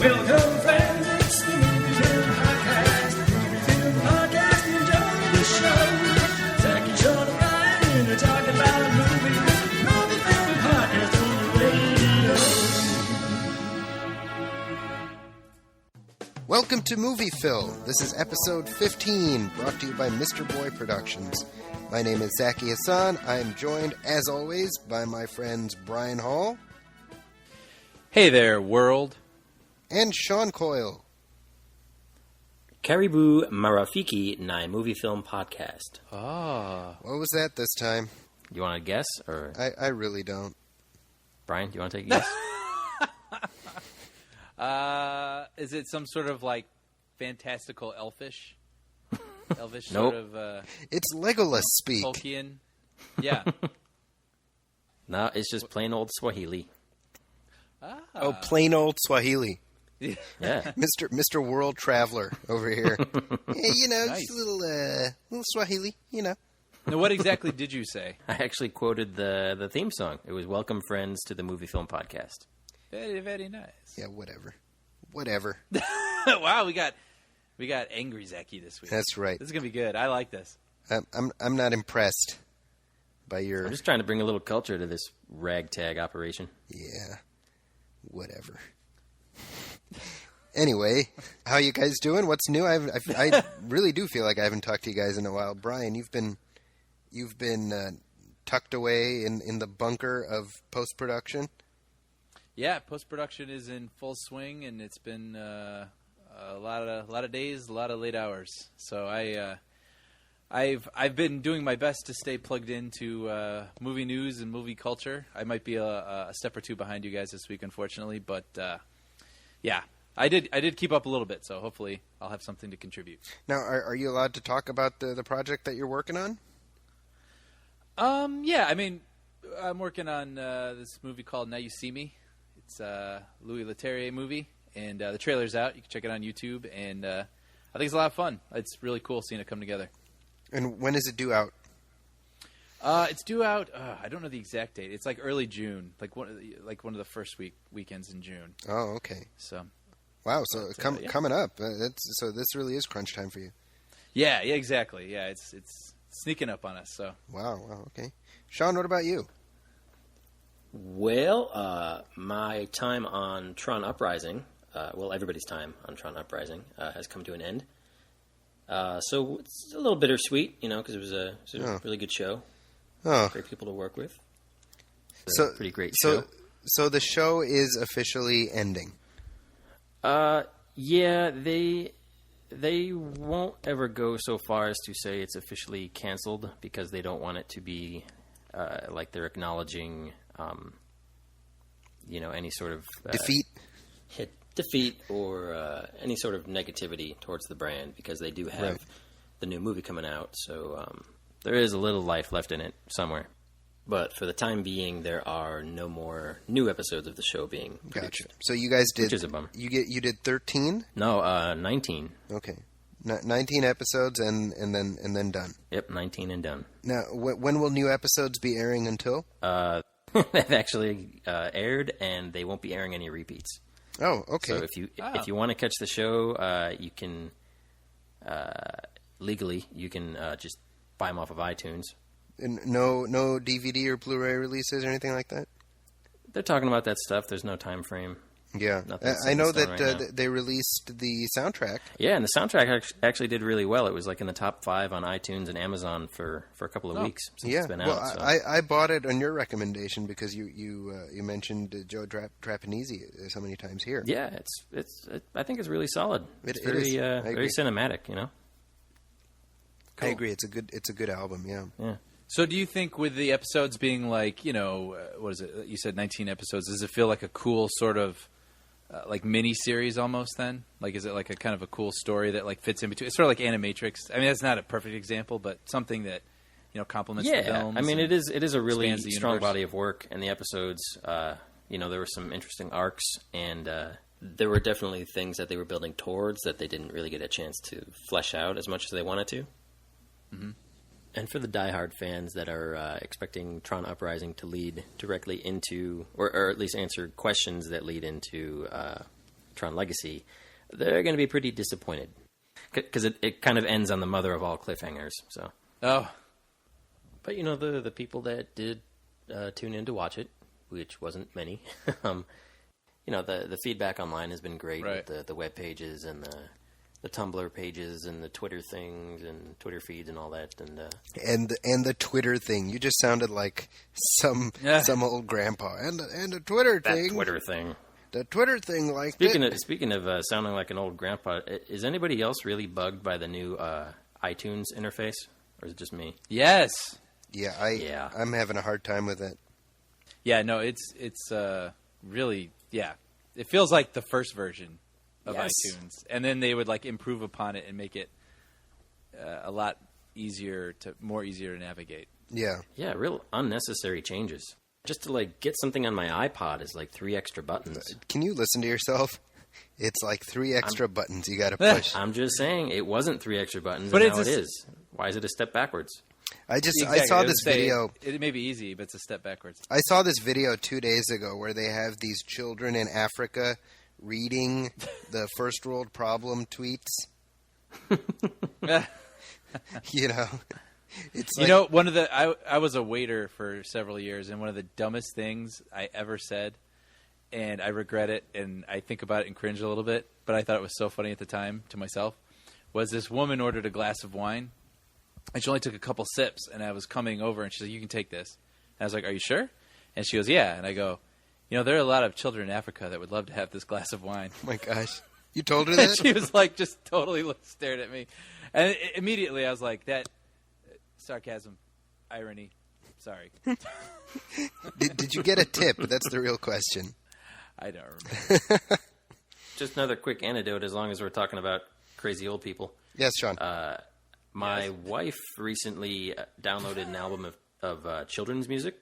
Welcome, friends, it's the Movie Film Podcast. Movie Film Podcast, enjoy the show. Zach and Sean and Ryan are talking about movies. Movie Film Podcast on the radio. Welcome to Movie Phil. This is episode 15, brought to you by Mr. Boy Productions. My name is Zaki Hassan. I am joined, as always, by my friends Brian Hall. Hey there, world. And Sean Coyle. Karibu Marafiki Nai Movie Film Podcast. Ah. What was that this time? You want to guess? Or I really don't. Brian, do you want to take a guess? Is it some sort of like fantastical elfish? Elvish Nope. sort of It's Legolas speak. Tolkien? Yeah. No, it's just plain old Swahili. Oh, plain old Swahili. Yeah. Mr. World Traveler over here. Yeah, you know, Nice. just a little Swahili, you know. Now, what exactly did you say? I actually quoted the theme song. It was Welcome Friends to the Movie Film Podcast. Very, very nice. Yeah, whatever. Whatever. Wow, we got angry Zaki this week. That's right. This is gonna be good. I like this. I'm not impressed by your... I'm just trying to bring a little culture to this ragtag operation. Yeah, whatever. Anyway, how you guys doing? What's new? I really do feel like I haven't talked to you guys in a while. Brian, you've been tucked away in the bunker of post-production. Yeah, post-production is in full swing, and it's been a lot of days, a lot of late hours. So I've been doing my best to stay plugged into movie news and movie culture. I might be a step or two behind you guys this week, unfortunately, but yeah, I did keep up a little bit. So hopefully I'll have something to contribute. Now, are you allowed to talk about the project that you're working on? Yeah, I mean, I'm working on this movie called Now You See Me. It's a Louis Leterrier movie, and the trailer's out. You can check it on YouTube, and I think it's a lot of fun. It's really cool seeing it come together. And when is it due out? It's due out. I don't know the exact date. It's like early June, like one of the first weekends in June. Oh, okay. So, Wow, so yeah. coming up. So this really is crunch time for you. yeah, exactly. Yeah, it's sneaking up on us. So, Wow, okay. Sean, what about you? Well, my time on Tron Uprising, everybody's time on Tron Uprising has come to an end. So it's a little bittersweet, because it was a really good show. Oh, Great people to work with. so Pretty great show. So the show is officially ending. Yeah, they won't ever go so far as to say it's officially canceled because they don't want it to be like they're acknowledging, any sort of defeat or any sort of negativity towards the brand because they do have the new movie coming out. So there is a little life left in it somewhere. But for the time being, there are no more new episodes of the show being produced. Gotcha. So you guys did, which is a bummer. You did 13? No, 19. Okay. 19 episodes and then done. Yep, 19 and done. Now, when will new episodes be airing until? They've actually aired, and they won't be airing any repeats. Oh, okay. So if you want to catch the show, you can legally just buy them off of iTunes. And no DVD or Blu-ray releases or anything like that? They're talking about that stuff. There's no time frame. Yeah. Nothing's set I in know stone that right now. they released the soundtrack. Yeah, and the soundtrack actually did really well. It was like in the top 5 on iTunes and Amazon for a couple of weeks since it's been out. Well, So. I bought it on your recommendation because you mentioned Joe Trapanese so many times here. Yeah, I think it's really solid. It's It is. I agree. very cinematic, I Cool. agree. It's a good album. Yeah. Yeah. So do you think with the episodes being like, what is it? You said 19 episodes. Does it feel like a cool sort of like mini series almost then? Like, is it like a kind of a cool story that like fits in between? It's sort of like Animatrix. I mean, that's not a perfect example, but something that, complements the films. I mean, it is a really expands the strong universe. body of work, and the episodes, there were some interesting arcs, and there were definitely things that they were building towards that they didn't really get a chance to flesh out as much as they wanted to. Mm-hmm. And for the diehard fans that are expecting Tron Uprising to lead directly into, or at least answer questions that lead into Tron Legacy, they're going to be pretty disappointed. Because it kind of ends on the mother of all cliffhangers. So, Oh, but the people that did tune in to watch it, which wasn't many, the feedback online has been great Right. with the web pages and the Tumblr pages and the Twitter things and Twitter feeds and all that. And the Twitter thing. You just sounded like some old grandpa. And the Twitter that thing. Twitter thing. The Twitter thing, like Speaking of sounding like an old grandpa, is anybody else really bugged by the new iTunes interface, or is it just me? yes. Yeah, I'm having a hard time with it. Yeah, no, it's really, yeah. It feels like the first version of Yes. iTunes. And then they would like improve upon it and make it a lot more easier to navigate. Yeah. Yeah, real unnecessary changes. Just to get something on my iPod is like 3 extra buttons. Can you listen to yourself? It's like 3 extra buttons you got to push. I'm just saying it wasn't 3 extra buttons, But and it's now it is. Why is it a step backwards? I Exactly. saw I would this say video. It may be easy, but it's a step backwards. I saw this video 2 days ago where they have these children in Africa reading the first world problem tweets. It's like, One of the I was a waiter for several years, and one of the dumbest things I ever said, and I regret it, and I think about it and cringe a little bit, but I thought it was so funny at the time to myself, was this woman ordered a glass of wine, and she only took a couple sips, and I was coming over, and she's like, "You can take this." And I was like, "Are you sure?" And she goes, "Yeah." And I go, there are a lot of children in Africa that would love to have this glass of wine. oh my gosh. You told her And that? she was like, just totally stared at me. And immediately I was like, that sarcasm, irony, sorry. Did you get a tip? That's the real question. I don't remember. Just another quick anecdote as long as we're talking about crazy old people. Yes, Sean. My wife recently downloaded an album of children's music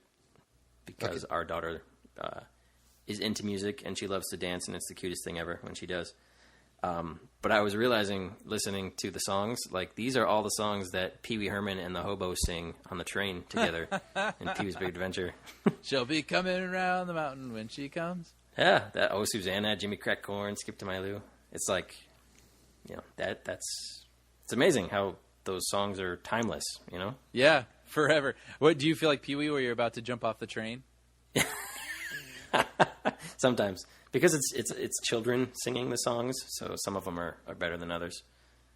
because our daughter is into music and she loves to dance, and it's the cutest thing ever when she does. But I was realizing, listening to the songs, like these are all the songs that Pee Wee Herman and the hobo sing on the train together in Pee Wee's Big Adventure. She'll be coming around the mountain when she comes. Yeah, that Susanna, Jimmy Crack Corn, Skip to My Lou. It's like, it's amazing how those songs are timeless, Yeah, forever. What do you feel like, Pee Wee, where you're about to jump off the train? Sometimes, because it's children singing the songs, so some of them are better than others,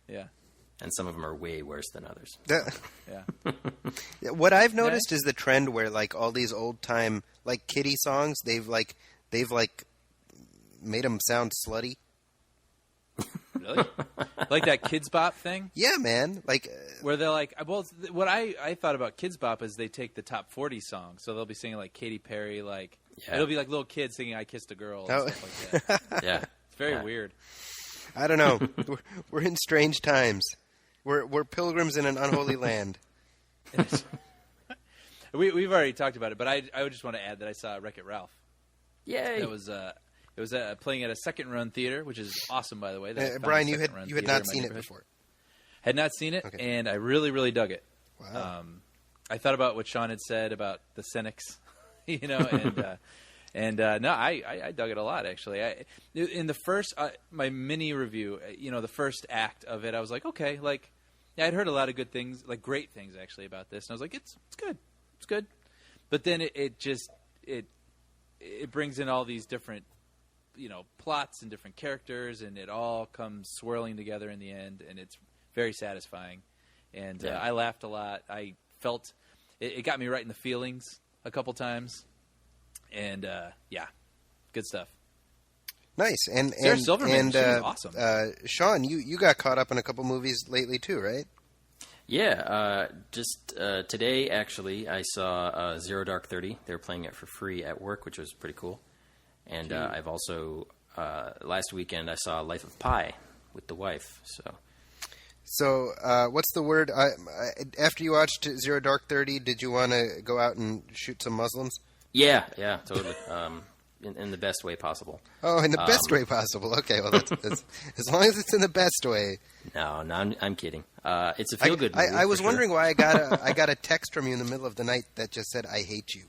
Yeah, and some of them are way worse than others. yeah. Yeah, what I've noticed is the trend where like all these old time like kiddie songs, they've made them sound slutty. Really? Like that Kids Bop thing? Yeah, man. Like Where they're like, well, what I thought about Kids Bop is they take the top 40 songs, so they'll be singing like Katy Perry, like it'll be like little kids singing "I Kissed a Girl" and stuff like that. Yeah, It's very weird. I don't know. we're in strange times. We're pilgrims in an unholy land. We've already talked about it, but I would just want to add that I saw Wreck-It Ralph. yay! It was playing at a second run theater, which is awesome, by the way. Brian, you had not seen it before. Had not seen it, Okay. and I really, really dug it. Wow. I thought about what Sean had said about the cynics, and no, I dug it a lot, actually. In the first, my mini review, the first act of it, I was like, okay, like, yeah, I'd heard a lot of good things, like great things, actually, about this, and I was like, it's good, it's good. But then it brings in all these different, plots and different characters, and it all comes swirling together in the end, and it's very satisfying. And I laughed a lot. I felt it got me right in the feelings a couple times, and good stuff. Nice. And Sarah Silverman, she was awesome. Sean, you got caught up in a couple movies lately too, right? Yeah, just today, actually, I saw Zero Dark 30. They were playing it for free at work, which was pretty cool. And I've also, last weekend, I saw Life of Pi with the wife. So, what's the word? After you watched Zero Dark 30, did you want to go out and shoot some Muslims? Yeah, totally. In the best way possible. Oh, in the best way possible. Okay, well, that's as long as it's in the best way. No, I'm kidding. It's a feel-good movie. I was for wondering sure. why I got a text from you in the middle of the night that just said, "I hate you."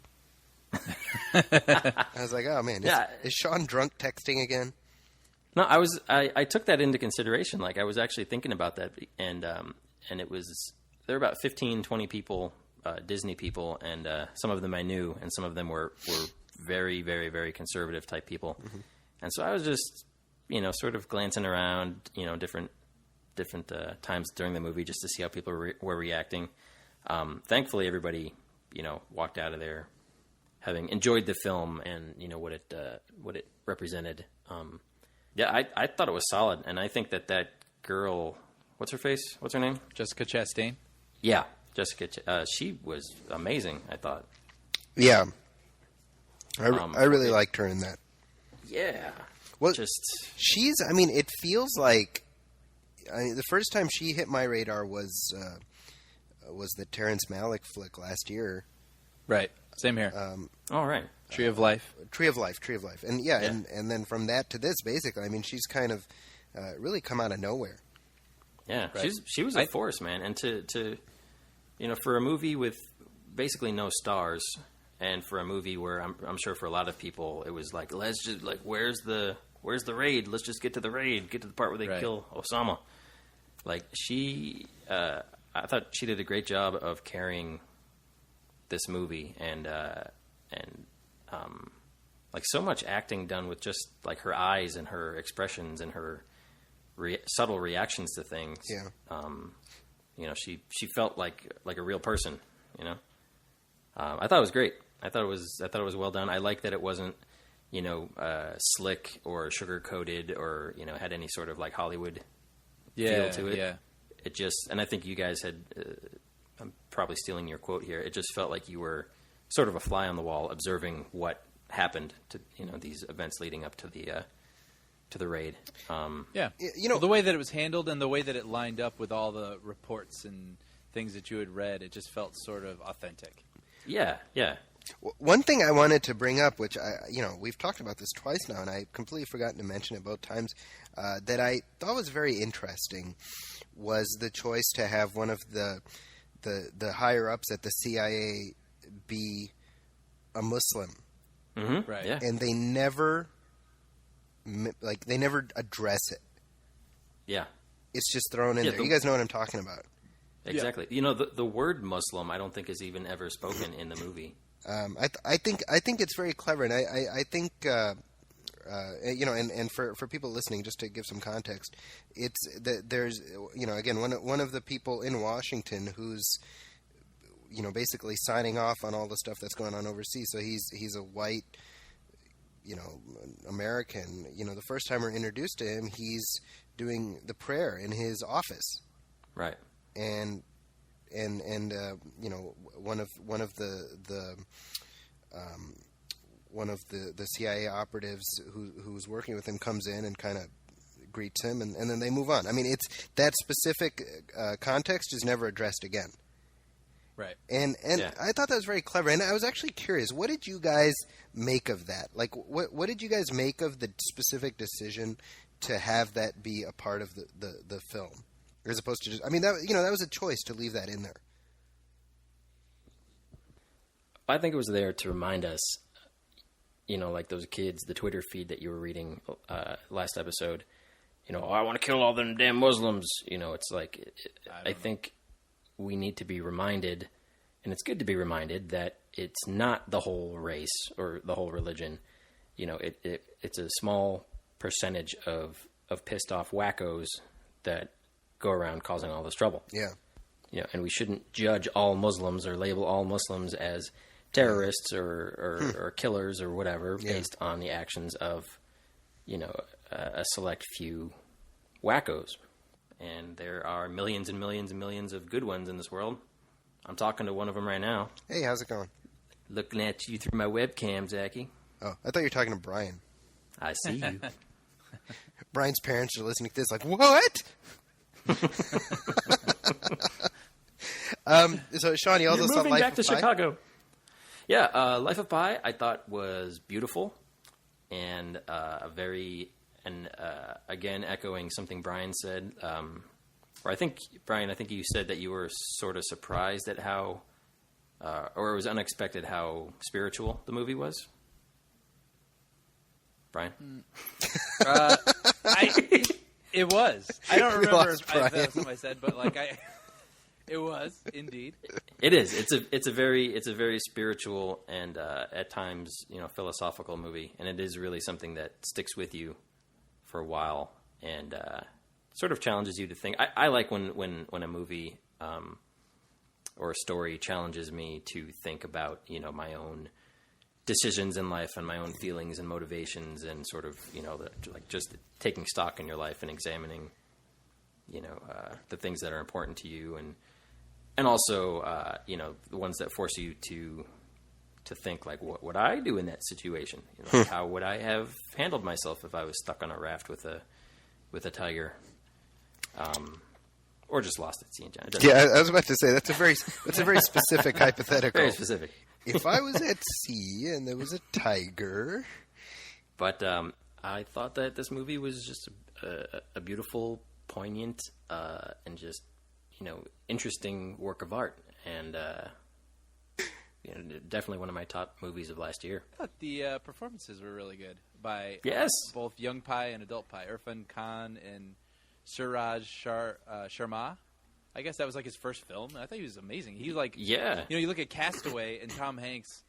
I was like, oh man, is Sean drunk texting again? No, I took that into consideration. Like I was actually thinking about that, and it was there were about 15, 20 people, Disney people, and some of them I knew, and some of them were very, very, very conservative type people. Mm-hmm. And so I was just, sort of glancing around, different times during the movie just to see how people were reacting. Thankfully, everybody, walked out of there having enjoyed the film and what it represented. Yeah, I thought it was solid, and I think that girl, what's her face? What's her name? Jessica Chastain. Yeah, Jessica. She was amazing, I thought. Yeah, I really liked her in that. Yeah. Well, she's. I mean, it feels like the first time she hit my radar was the Terrence Malick flick last year. Right. Same here. All right. Tree of Life. Tree of Life, and yeah. And then from that to this, basically, I mean, she's kind of really come out of nowhere. Yeah, right. She was a force, man, and to for a movie with basically no stars, and for a movie where I'm sure for a lot of people it was like, let's just like where's the raid? Let's just get to the raid, get to the part where they kill Osama. Like I thought she did a great job of carrying this movie, and like so much acting done with just like her eyes and her expressions and her subtle reactions to things. Yeah. She felt like a real person. I thought it was great. I thought it was well done. I like that it wasn't slick or sugar coated or had any sort of like Hollywood feel to it. Yeah. It just, and I think you guys had. I'm probably stealing your quote here. It just felt like you were sort of a fly on the wall, observing what happened to these events leading up to the raid. Yeah, well, the way that it was handled and the way that it lined up with all the reports and things that you had read, it just felt sort of authentic. Yeah. One thing I wanted to bring up, which we've talked about this twice now, and I completely forgotten to mention it both times, that I thought was very interesting, was the choice to have one of the higher ups at the CIA be a Muslim. Mm-hmm. Right. Yeah. And they never address it. Yeah. It's just thrown in there. You guys know what I'm talking about. Exactly. Yeah. The word Muslim I don't think is even ever spoken in the movie. I think it's very clever, and I think and for people listening, just to give some context, it's that there's again one of the people in Washington who's basically signing off on all the stuff that's going on overseas. So he's a white American. The first time we're introduced to him, he's doing the prayer in his office, right? And one of the CIA operatives who's working with him comes in and kind of greets him, and then they move on. I mean, it's that specific context is never addressed again. Right. And I thought that was very clever, and I was actually curious, what did you guys make of that? Like, what did you guys make of the specific decision to have that be a part of the film, as opposed to just? I mean, that was a choice to leave that in there. I think it was there to remind us, like those kids, the Twitter feed that you were reading last episode. I want to kill all them damn Muslims. It's like I think we need to be reminded, and it's good to be reminded that it's not the whole race or the whole religion. It's a small percentage of pissed off wackos that go around causing all this trouble. Yeah. And we shouldn't judge all Muslims or label all Muslims as terrorists or killers or whatever based on the actions of, a select few wackos. And there are millions and millions and millions of good ones in this world. I'm talking to one of them right now. Hey, how's it going? Looking at you through my webcam, Zachy. Oh, I thought you were talking to Brian. I see you. Brian's parents are listening to this like, what? So, Sean, you also saw moving Life back of to Pi? Chicago. Yeah, Life of Pi I thought was beautiful and again, echoing something Brian said, or I think, Brian, you said that you were sort of surprised at how, or it was unexpected how spiritual the movie was. Brian? It was. I don't remember lost if that Brian. was something I said, but like it was indeed. It is. It's a very spiritual and at times philosophical movie, and it is really something that sticks with you for a while and sort of challenges you to think. I like when a movie or a story challenges me to think about my own decisions in life and my own feelings and motivations and sort of like just taking stock in your life and examining the things that are important to you and also the ones that force you to think like what would I do in that situation, like how would I have handled myself if I was stuck on a raft with a tiger or just lost at sea in China. Yeah, I was about to say that's a very specific hypothetical. Very specific. If I was at sea and there was a tiger. But I thought that this movie was just a beautiful, poignant, and just interesting work of art, and definitely one of my top movies of last year. I thought the performances were really good by Yes. both young Pai and adult Pai, Irfan Khan and Suraj Sharma. I guess that was like his first film. I thought he was amazing. He was like, Yeah. you look at Castaway and Tom Hanks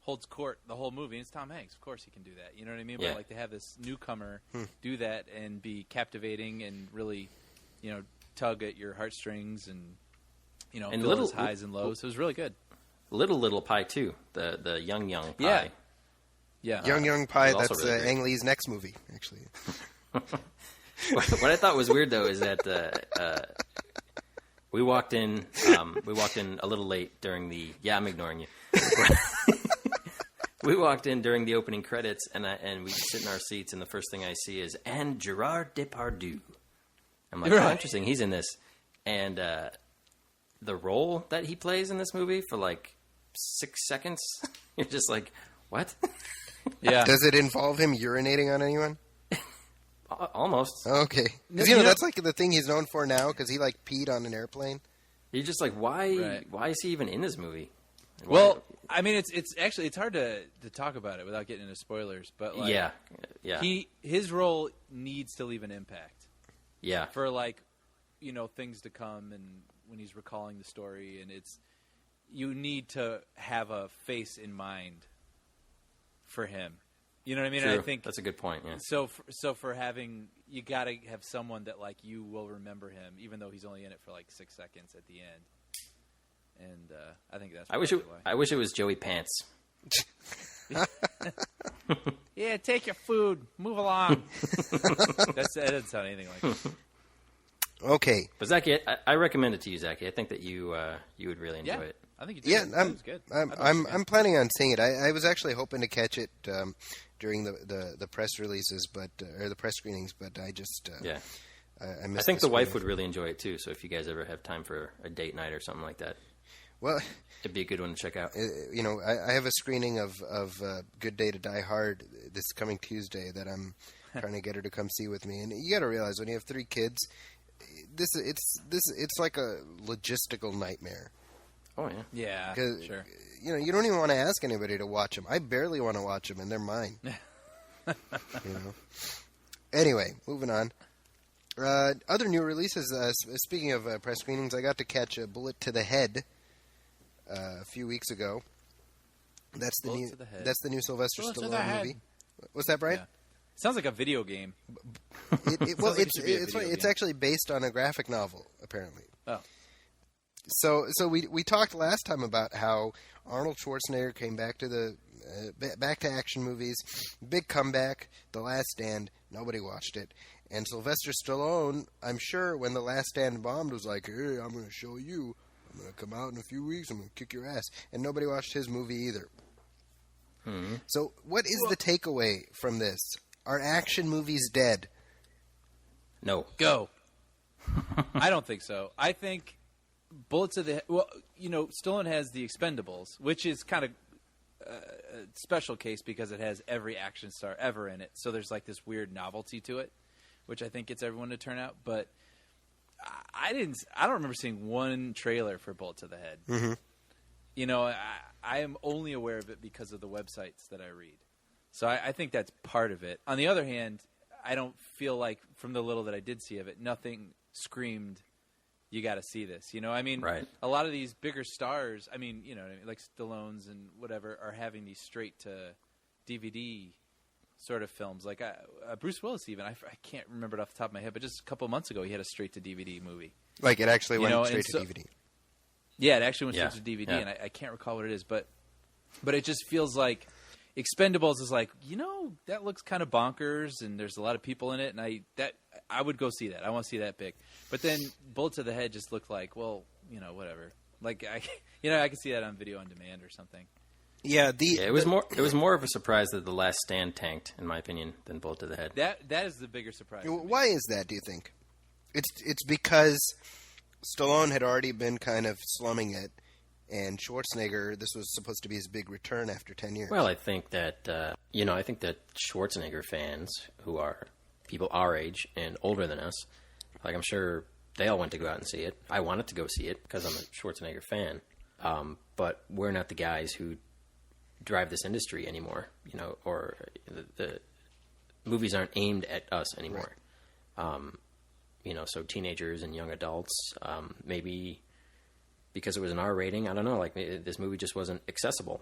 holds court the whole movie, and it's Tom Hanks. Of course he can do that. You know what I mean? Yeah. But like to have this newcomer do that and be captivating and really, tug at your heartstrings and And feel little- his highs and lows. It was really good. Little Pai too. The young Pai. Yeah. Yeah. Young Pai, was also that's really great. Ang Lee's next movie, actually. What I thought was weird though is that we walked in a little late during the. Yeah, I'm ignoring you. We walked in during the opening credits, and we sit in our seats, and the first thing I see is and Gerard Depardieu. I'm like, oh, Right. interesting, he's in this, and the role that he plays in this movie for like 6 seconds, you're just like, what? Yeah. Does it involve him urinating on anyone? Almost. Okay. Because, that's like the thing he's known for now, because he, like, peed on an airplane. You're just like, why? Right. Why is he even in this movie? Why- Well, I mean, it's hard to talk about it without getting into spoilers, but like, yeah, his role needs to leave an impact yeah. for like, things to come, and when he's recalling the story, and you need to have a face in mind for him. You know what I mean? True. And I think That's a good point. Yeah. so for having, you got to have someone that like you will remember him, even though he's only in it for like 6 seconds at the end. And I think that's. I wish it was Joey Pants. Yeah, take your food. Move along. That doesn't sound anything like it. Okay. But Zachy, I recommend it to you, Zachy. I think that you would really enjoy Yeah, it. I think you did. Yeah, It was good. I thought it was good. I'm planning on seeing it. I was actually hoping to catch it during the press releases, or the press screenings, but I just Yeah. I missed I think the wife screening. would really enjoy it too. So if you guys ever have time for a date night or something like that, Well, it'd be a good one to check out. I have a screening of Good Day to Die Hard this coming Tuesday that I'm trying to get her to come see with me. And you got to realize when you have 3 kids, it's like a logistical nightmare. Oh yeah. Yeah, 'Cause, sure. you don't even want to ask anybody to watch them. I barely want to watch them, and they're mine. Anyway, moving on. Other new releases. Speaking of press screenings, I got to catch a Bullet to the Head a few weeks ago. That's the Bullet new. to the Head. That's the new Sylvester Bullet to the Stallone Head. movie. What's that, Brian? Yeah. Sounds like a video game. Well, like it should be a video it's game. actually based on a graphic novel, apparently. Oh, So we talked last time about how Arnold Schwarzenegger came back to the back to action movies, big comeback, The Last Stand. Nobody watched it, and Sylvester Stallone, I'm sure, when The Last Stand bombed, was like, "Hey, I'm going to show you. I'm going to come out in a few weeks. I'm going to kick your ass." And nobody watched his movie either. So, what is the takeaway from this? Are action movies dead? No. go. I don't think so. I think Bullet to the Head. Well, Stallone has The Expendables, which is kind of a special case because it has every action star ever in it. So there's like this weird novelty to it, which I think gets everyone to turn out. But I don't remember seeing one trailer for Bullet to the Head. Mm-hmm. I am only aware of it because of the websites that I read. So I think that's part of it. On the other hand, I don't feel like from the little that I did see of it, nothing screamed, "You got to see this." You know, I mean, Right. a lot of these bigger stars, I mean, you know, like Stallone's and whatever, are having these straight to DVD sort of films. Like Bruce Willis, even I can't remember it off the top of my head, but just a couple months ago, he had a straight to DVD movie. Like it actually went straight and to so- DVD. Yeah, it actually went Yeah, straight to DVD, yeah. and I can't recall what it is, but it just feels like Expendables is like, you know, that looks kind of bonkers, and there's a lot of people in it, and I would go see that. I want to see that big. But then Bullet to the Head just looked like, well, you know, whatever. Like I could see that on video on demand or something. Yeah, it was more of a surprise that The Last Stand tanked, in my opinion, than Bullet to the Head. That is the bigger surprise. to me. Why is that, do you think? It's because Stallone had already been kind of slumming it, and Schwarzenegger, this was supposed to be his big return after 10 years. Well, I think that I think that Schwarzenegger fans, who are people our age and older than us, like I'm sure they all went to go out and see it. I wanted to go see it because I'm a Schwarzenegger fan, but we're not the guys who drive this industry anymore. You know, or the movies aren't aimed at us anymore. Right. You know, so teenagers and young adults, maybe because it was an R rating, I don't know. Like this movie just wasn't accessible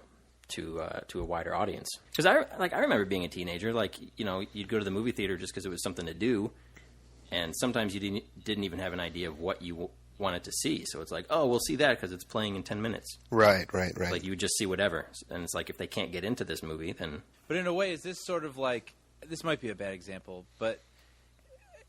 to a wider audience. Because I remember being a teenager. Like, you know, you'd go to the movie theater just because it was something to do, and sometimes you didn't even have an idea of what you wanted to see. So it's like, oh, we'll see that because it's playing in 10 minutes. Right. Like you would just see whatever, and it's like if they can't get into this movie, then. But in a way, is this sort of like, this might be a bad example, but,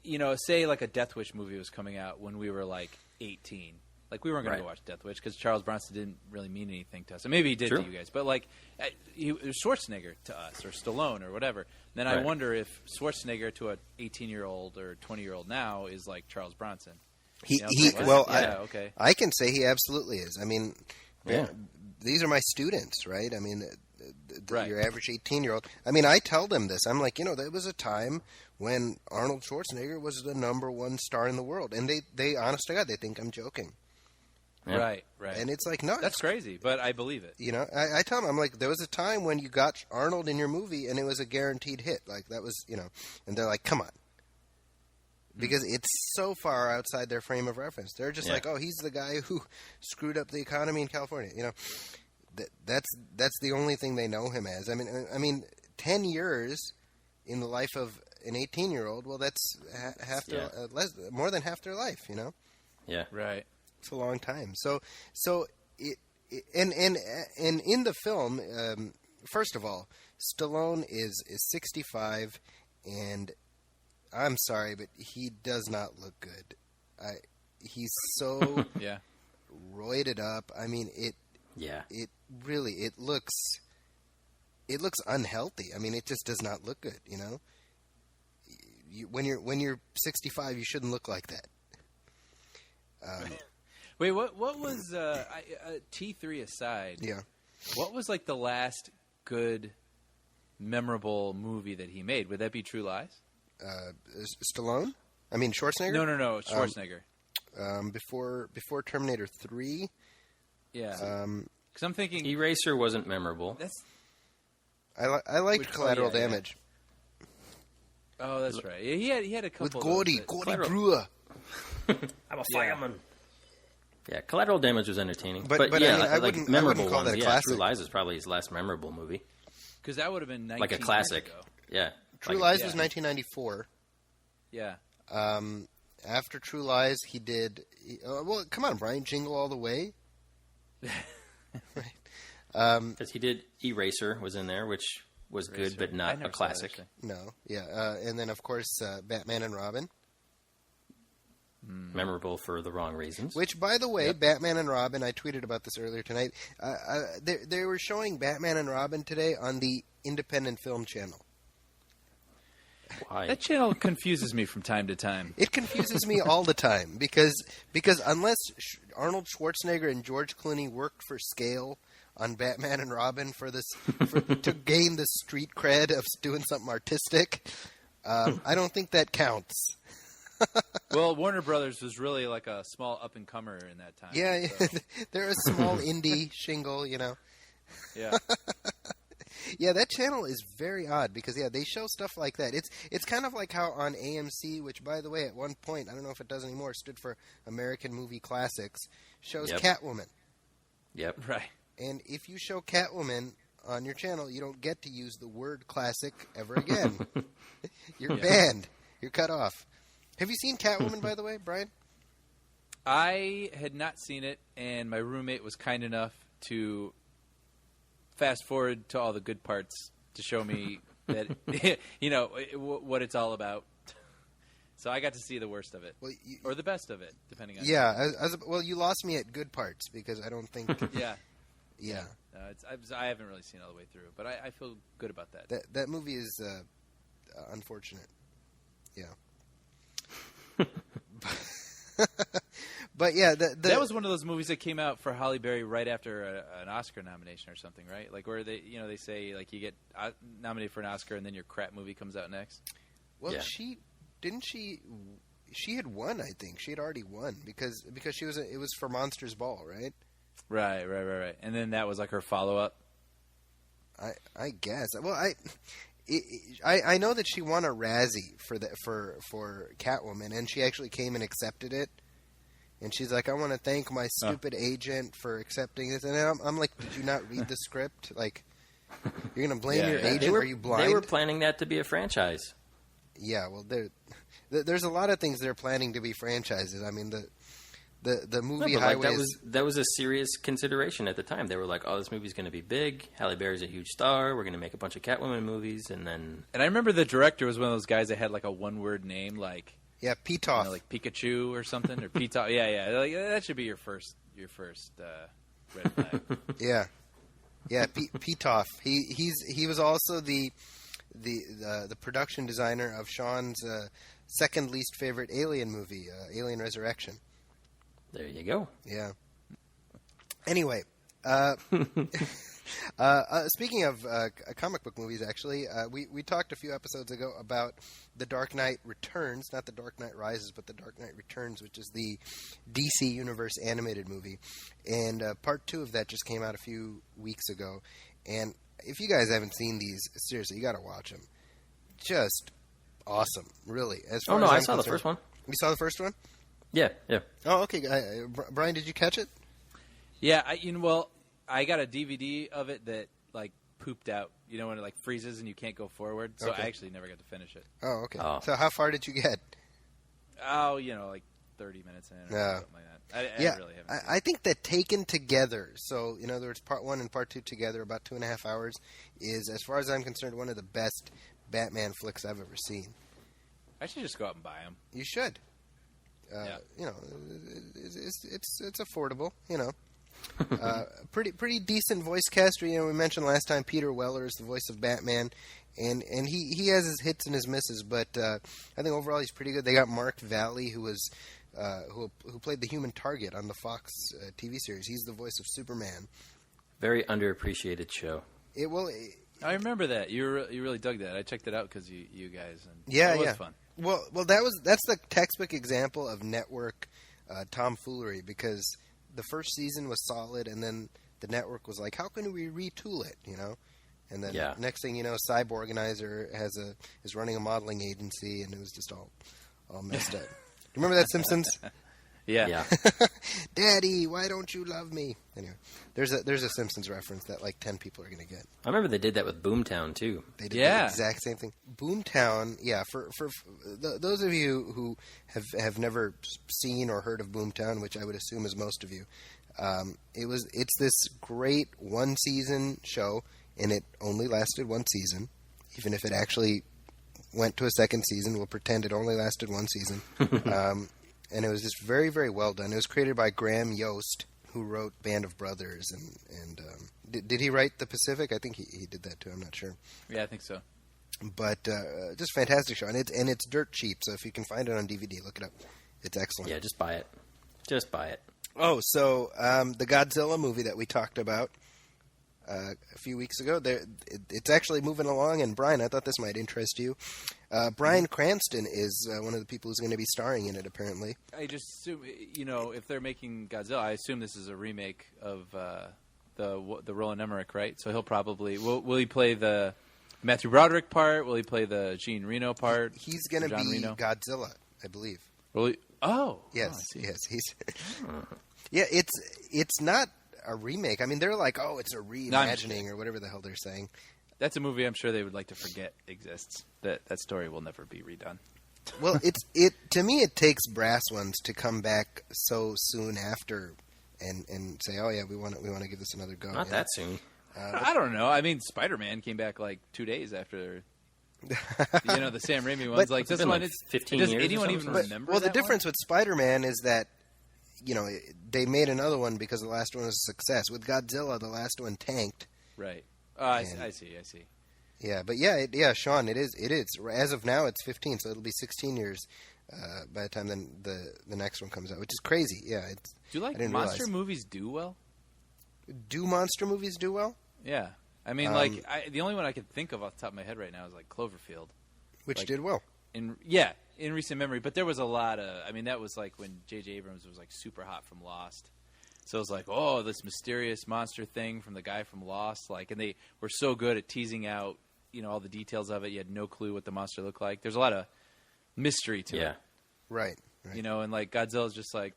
you know, say like a Death Wish movie was coming out when we were like 18. Like we weren't going to Right. go watch Death Wish because Charles Bronson didn't really mean anything to us. And maybe he did True. to you guys, but like he was Schwarzenegger to us or Stallone or whatever. Then I Right. wonder if Schwarzenegger to a 18-year-old or 20-year-old now is like Charles Bronson. He, You know, it's like, well, yeah, okay. I can say he absolutely is. I mean, Yeah. these are my students, right? I mean, Right. your average 18-year-old. I mean, I tell them this. I'm like, you know, there was a time when Arnold Schwarzenegger was the number one star in the world, and they honest to God, they think I'm joking. Yeah. Right. And it's like, no, That's crazy, but I believe it. you know, I tell them, I'm like, there was a time when you got Arnold in your movie, and it was a guaranteed hit. Like that was, you know, and they're like, come on. Because it's so far outside their frame of reference. They're just Yeah. like, oh, he's the guy who screwed up the economy in California. You know, that's the only thing they know him as. I mean, 10 years in the life of an 18-year-old. Well, that's more than half their life. You know, Yeah. Right. it's a long time. So and in the film, first of all, Stallone is 65, and I'm sorry, but he does not look good. He's so Yeah. roided up. I mean, Yeah. it looks unhealthy. I mean, it just does not look good. You know, when you're 65, you shouldn't look like that. Wait, what was T3 aside? Yeah. What was like the last good, memorable movie that he made? Would that be True Lies? Stallone? I mean Schwarzenegger? No, Schwarzenegger. Before Terminator 3. Yeah. Um, Because I'm thinking Eraser wasn't memorable. that's. I liked Which- oh, Collateral yeah, yeah. Damage Oh, that's right. Yeah, he had a couple with of Gordy those that- Collateral- Brewer. I'm a fireman. Yeah, Collateral Damage was entertaining, But but I yeah, mean, I like wouldn't memorable call that ones. a Yeah, classic. True Lies is probably his last memorable movie, Because that would have been 19 like a years classic. ago. Yeah, True like, Lies yeah. was 1994. Yeah. After True Lies, he did. Well, come on, Brian, Jingle All the Way. because he did Eraser was in there, which was good, Eraser. but I not never a saw that, classic. actually. No, yeah, and then of course Batman and Robin. Memorable for the wrong reasons. Which, by the way, Yep. Batman and Robin. I tweeted about this earlier tonight. They were showing Batman and Robin today on the Independent Film Channel. Why? That channel confuses me from time to time. It confuses me all the time because unless Arnold Schwarzenegger and George Clooney worked for scale on Batman and Robin to gain the street cred of doing something artistic, I don't think that counts. Well, Warner Brothers was really like a small up-and-comer in that time. Yeah, so, they're a small indie shingle, you know. yeah. Yeah, that channel is very odd because they show stuff like that. It's kind of like how on AMC, which by the way at one point, I don't know if it does anymore, stood for American Movie Classics, shows Yep. Catwoman. Yep. Right. And if you show Catwoman on your channel, you don't get to use the word classic ever again. You're banned. You're cut off. Have you seen Catwoman, by the way, Brian? I had not seen it, and my roommate was kind enough to fast forward to all the good parts to show me that what it's all about. So I got to see the worst of it, Well, or the best of it, depending on. yeah. Well, you lost me at good parts because I don't think. Yeah. Yeah. I haven't really seen it all the way through, but I feel good about that. That movie is unfortunate. Yeah. But yeah, That was one of those movies that came out for Halle Berry right after an Oscar nomination or something, right? Like where they say like you get nominated for an Oscar and then your crap movie comes out next. Well, Yeah. she had won. I think she had already won because it was for Monsters Ball, right? Right. And then that was like her follow up. I guess. Well, I know that she won a Razzie for Catwoman, and she actually came and accepted it. And she's like, I want to thank my stupid agent for accepting this. And I'm like, did you not read the script? Like, you're going to blame your agent? Are you blind? They were planning that to be a franchise. Yeah, well, there's a lot of things they're planning to be franchises. I mean, the movie No, but Highway that was a serious consideration at the time. They were like, "Oh, this movie's going to be big. Halle Berry's a huge star. We're going to make a bunch of Catwoman movies." And then, And I remember the director was one of those guys that had like a one-word name, like Pitoff. like Pikachu or something, or Pitoff. Yeah. Like, that should be your first red flag. Yeah, Pitoff. He was also the production designer of Sean's second least favorite Alien movie, Alien Resurrection. there you go. Yeah. Anyway, speaking of comic book movies, actually, we talked a few episodes ago about The Dark Knight Returns, not The Dark Knight Rises, but The Dark Knight Returns, which is the DC Universe animated movie. And part 2 of that just came out a few weeks ago. And if you guys haven't seen these, seriously, you got to watch them. Just awesome, really. As far Oh no, as I I'm saw the concerned. first one. You saw the first one? Yeah. Oh, okay. Brian, did you catch it? Yeah, I got a DVD of it that like pooped out. You know when it like freezes and you can't go forward. So Okay. I actually never got to finish it. Oh, okay. Oh. So how far did you get? Oh, like 30 minutes in or Yeah. something like that. I Yeah, really haven't. Seen I think that taken together, so in other words, part 1 and part 2 together, about 2.5 hours, is, as far as I'm concerned, one of the best Batman flicks I've ever seen. I should just go out and buy them. You should. Yeah. You know, it's affordable. You know, pretty decent voice cast. You know, we mentioned last time Peter Weller is the voice of Batman, and he has his hits and his misses, but I think overall he's pretty good. They got Mark Valley, who was who played the Human Target on the Fox TV series. He's the voice of Superman. Very underappreciated show. I remember that. You really dug that. I checked it out because you guys. And Yeah, it was yeah. fun. Well, that's the textbook example of network tomfoolery, because the first season was solid, and then the network was like, "How can we retool it?" You know, and then Yeah. next thing you know, Cyborganizer is running a modeling agency, and it was just all messed up. Remember that Simpsons? Yeah. Daddy, why don't you love me? Anyway, there's a Simpsons reference that like 10 people are going to get. I remember they did that with Boomtown too. They did Yeah. the exact same thing. Boomtown, yeah. For those of you who have never seen or heard of Boomtown, which I would assume is most of you, it's this great one season show, and it only lasted one season. Even if it actually went to a second season, we'll pretend it only lasted one season. And it was just very, very well done. It was created by Graham Yost, who wrote Band of Brothers, and did he write The Pacific? I think he did that too. I'm not sure, Yeah, I think so. but just fantastic show, and it's dirt cheap. So if you can find it on DVD, look it up. It's excellent. Yeah, just buy it. Just buy it. Oh, so the Godzilla movie that we talked about a few weeks ago, it's actually moving along. And Brian, I thought this might interest you. Bryan Cranston is one of the people who's going to be starring in it, apparently. I just assume, if they're making Godzilla, I assume this is a remake of the Roland Emmerich, right? So he'll probably will he play the Matthew Broderick part? Will he play the Jean Reno part? He's going to John be Reno? Godzilla, I believe. Will he? Oh, Yes, I see. yes, he's. Yeah, it's not a remake. I mean, they're like, oh, it's a reimagining or whatever the hell they're saying. That's a movie I'm sure they would like to forget exists. That story will never be redone. Well, to me it takes brass ones to come back so soon after and say, oh yeah, we want to give this another go. Not that soon. I don't know. I mean, Spider-Man came back like 2 days after. The Sam Raimi ones. Like this been one, like it's 15 does years or anyone even something? remember? Well, the that difference with Spider-Man is that, they made another one because the last one was a success. With Godzilla, the last one tanked. one? Right. I And- see. Yeah, but yeah, Sean, it is. As of now, it's 15, so it'll be 16 years by the time the next one comes out, which is crazy. Yeah, Do I like didn't monster realize. movies do well? Do monster movies do well? Yeah. I mean, the only one I could think of off the top of my head right now is like Cloverfield. Which Like- did well. In recent memory, but there was a lot of. I mean, that was like when J.J. Abrams was like super hot from Lost. So it was like, oh, this mysterious monster thing from the guy from Lost. Like, and they were so good at teasing out, all the details of it. You had no clue what the monster looked like. There's a lot of mystery to Yeah. it, Right. and like Godzilla's just like.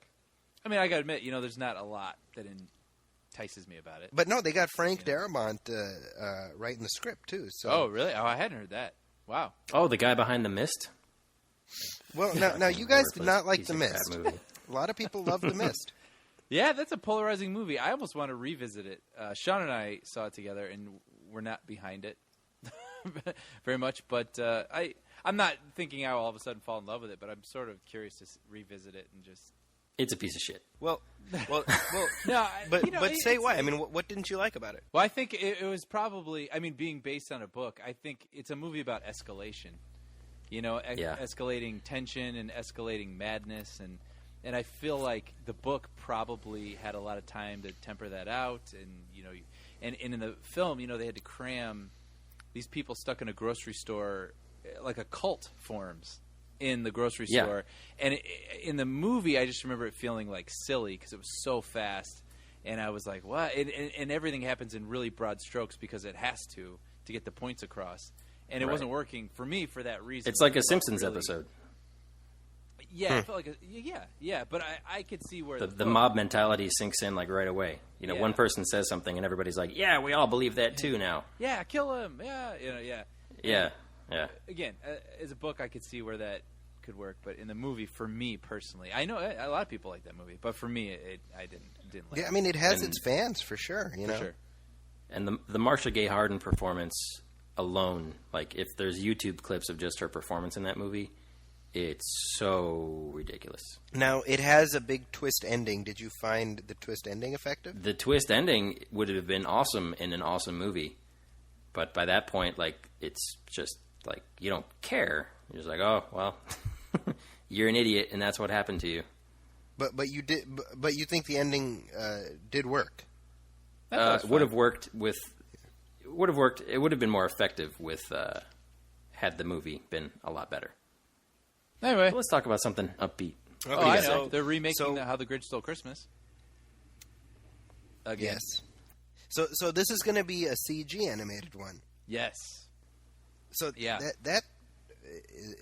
I mean, I gotta admit, there's not a lot that entices me about it. But no, they got Frank Darabont writing the script too. So Oh, really? Oh, I hadn't heard that. Wow. Oh, the guy behind The Mist? well, now you guys did Worthless not like piece The of crap Mist. movie. A lot of people love The Mist. Yeah, that's a polarizing movie. I almost want to revisit it. Sean and I saw it together, and we're not behind it very much. But I'm not thinking I'll all of a sudden fall in love with it, but I'm sort of curious to revisit it and just. It's a piece of shit. Well, No, but say it's- why? I mean, what didn't you like about it? Well, I think it was probably. I mean, being based on a book, I think it's a movie about escalation. Yeah. Escalating tension and escalating madness, and I feel like the book probably had a lot of time to temper that out, and in the film, they had to cram these people stuck in a grocery store, like a cult forms in the grocery Yeah. store, and in the movie, I just remember it feeling like silly because it was so fast, and I was like, what? And everything happens in really broad strokes because it has to get the points across. And it Right. wasn't working for me for that reason. It's like a It felt Simpsons really- episode. Yeah, it felt like yeah. But I could see where The book- mob mentality sinks in like right away. Yeah. One person says something and everybody's like, "Yeah, we all believe that too now." Yeah, kill him. Yeah, yeah. Yeah. Again, as a book, I could see where that could work. But in the movie, for me personally, I know a lot of people like that movie, but for me, I didn't like Yeah, I mean, it has And- its fans for sure. it for sure. And the Marcia Gay Harden performance alone, like if there's YouTube clips of just her performance in that movie, it's so ridiculous. Now it has a big twist ending. Did you find the twist ending effective? The twist ending would have been awesome in an awesome movie, but by that point, like it's just like you don't care. You're just like, oh well, you're an idiot, and that's what happened to you. But you did. But you think the ending did work? Would have worked with. Would have worked. It would have been more effective with had the movie been a lot better. Anyway, But let's talk about something upbeat. oh, I know so- they're remaking so- How the Grinch Stole Christmas. Again. Yes. So this is going to be a CG animated one. Yes. So Yeah. that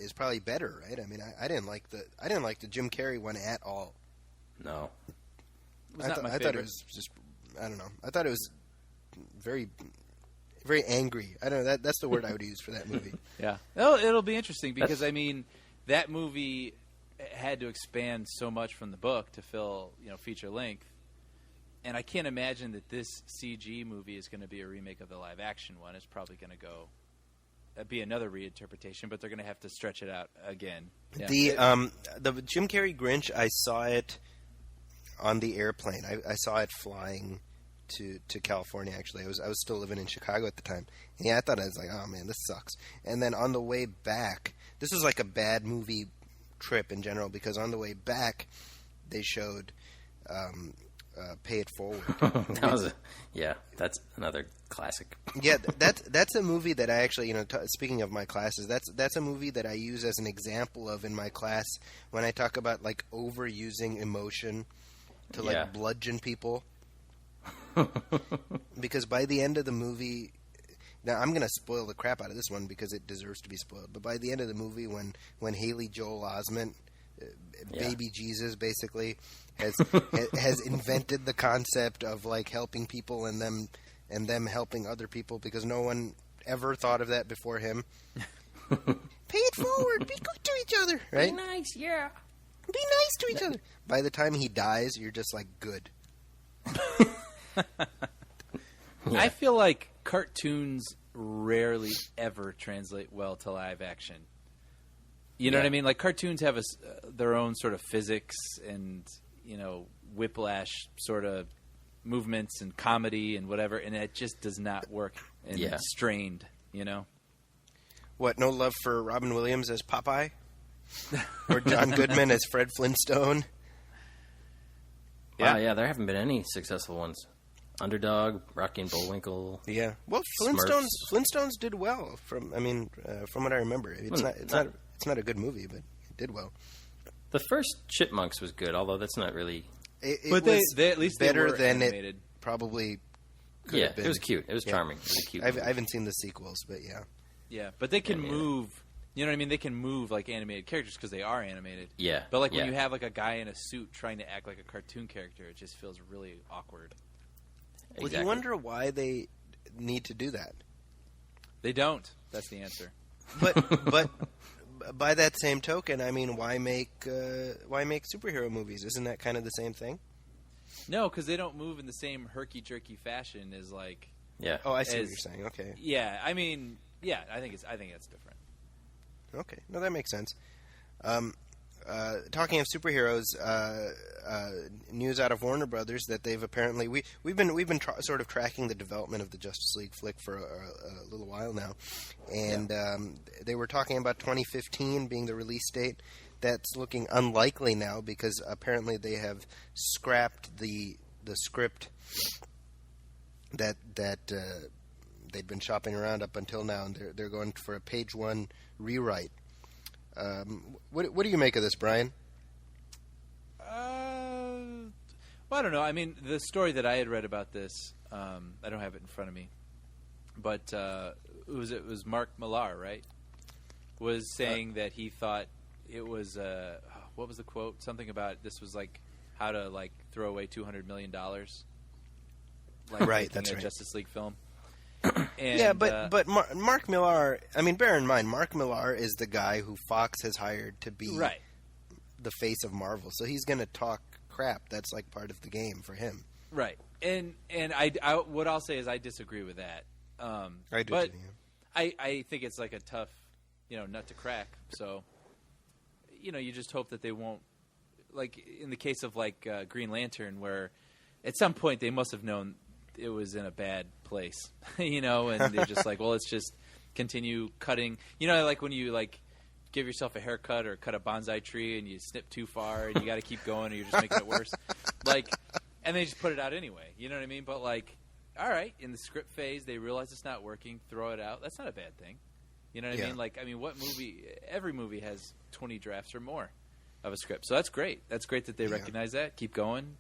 is probably better, right? I mean, I didn't like the Jim Carrey one at all. No, It was not my I thought favorite. it was just I don't know. I thought it was very very angry. I don't know. That's the word I would use for that movie. Yeah. It'll be interesting because, I mean, that movie had to expand so much from the book to fill, feature length. And I can't imagine that this CG movie is going to be a remake of the live action one. It's probably going to be another reinterpretation, but they're going to have to stretch it out again. Yeah. The Jim Carrey Grinch, I saw it on the airplane. I saw it flying to California. Actually, I was still living in Chicago at the time. And yeah, I thought I was like, oh man, this sucks. And then on the way back, this was like a bad movie trip in general because on the way back, they showed Pay It Forward. that's another classic. Yeah, that's a movie that I actually, speaking of my classes, that's a movie that I use as an example of in my class when I talk about like overusing emotion to like Yeah. bludgeon people. Because by the end of the movie, now I'm going to spoil the crap out of this one because it deserves to be spoiled. But by the end of the movie, when Haley Joel Osment, baby Jesus, basically has invented the concept of like helping people and them helping other people because no one ever thought of that before him. Pay it forward. Be good to each other. Right? Be nice, yeah. Be nice to each other. By the time he dies, you're just like, good. I feel like cartoons rarely ever translate well to live action. You know what I mean? Like cartoons have their own sort of physics and, whiplash sort of movements and comedy and whatever, and it just does not work. And it's strained, What, no love for Robin Williams as Popeye? Or John Goodman as Fred Flintstone? Wow, yeah, there haven't been any successful ones. Underdog, Rocky and Bullwinkle. Yeah. Well, Flintstones did well from what I remember. It's not a good movie, but it did well. The first Chipmunks was good, although that's not really. It was they at least better were than animated. it probably could have been. It was cute. It was charming. It was a cute I movie. haven't seen the sequels, but yeah. Yeah, but they can move. You know what I mean? They can move like animated characters because they are animated. Yeah. But like when you have like a guy in a suit trying to act like a cartoon character, it just feels really awkward. Well, do you wonder why they need to do that? They don't. That's the answer. But by that same token, I mean, why make superhero movies? Isn't that kind of the same thing? No, because they don't move in the same herky-jerky fashion as like. Yeah. Oh, I see what you're saying. Okay. Yeah, I mean, yeah, I think that's different. Okay, no, that makes sense. Talking of superheroes, news out of Warner Brothers that they've apparently we've been sort of tracking the development of the Justice League flick for a little while now, and they were talking about 2015 being the release date. That's looking unlikely now because apparently they have scrapped the script that they'd been shopping around up until now, and they're going for a page one rewrite. What do you make of this, Brian? Well, I don't know. I mean, the story that I had read about this, I don't have it in front of me, but it was Mark Millar, right? Was saying that he thought it was what was the quote? Something about this was like how to like throw away $200 million. Like right, that's a right. Justice League film. And, yeah, but Mark Millar. I mean, bear in mind, Mark Millar is the guy who Fox has hired to be the face of Marvel. So he's going to talk crap. That's like part of the game for him. Right. And I what I'll say is I disagree with that. I do but too. I think it's like a tough, nut to crack. So, you just hope that they won't. Like in the case of like Green Lantern, where at some point they must have known it was in a bad place, and they're just like, well, let's just continue cutting. Like when you like give yourself a haircut or cut a bonsai tree and you snip too far and you got to keep going or you're just making it worse. Like, and they just put it out anyway. You know what I mean? But like, all right, in the script phase, they realize it's not working, throw it out. That's not a bad thing. You know what I mean? Like, what movie? Every movie has 20 drafts or more of a script, so that's great. That's great that they recognize that. Keep going,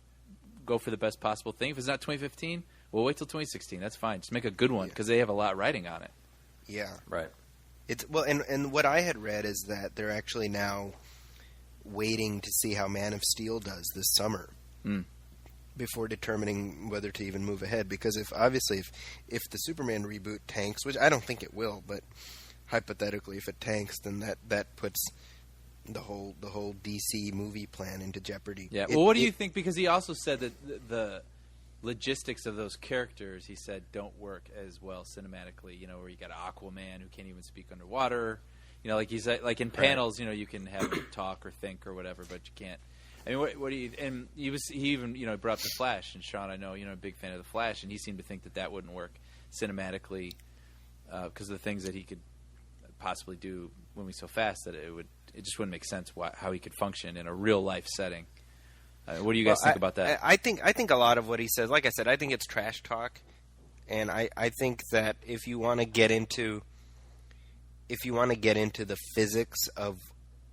go for the best possible thing. If it's not 2015. We'll wait till 2016. That's fine. Just make a good one because they have a lot riding on it. Yeah, right. It's and what I had read is that they're actually now waiting to see how Man of Steel does this summer before determining whether to even move ahead. Because if the Superman reboot tanks, which I don't think it will, but hypothetically, if it tanks, then that puts the whole DC movie plan into jeopardy. Yeah. Well, what do you think? Because he also said that the logistics of those characters, he said, don't work as well cinematically. Where you got Aquaman who can't even speak underwater. Like he said, like in panels, you can have him talk or think or whatever, but you can't. I mean, what do you? And he even brought up the Flash, and Sean, I know a big fan of the Flash, and he seemed to think that wouldn't work cinematically because of the things that he could possibly do moving so fast that it just wouldn't make sense how he could function in a real life setting. What do you guys think about that? I think a lot of what he says, like I said, I think it's trash talk, and I think that if you want to get into the physics of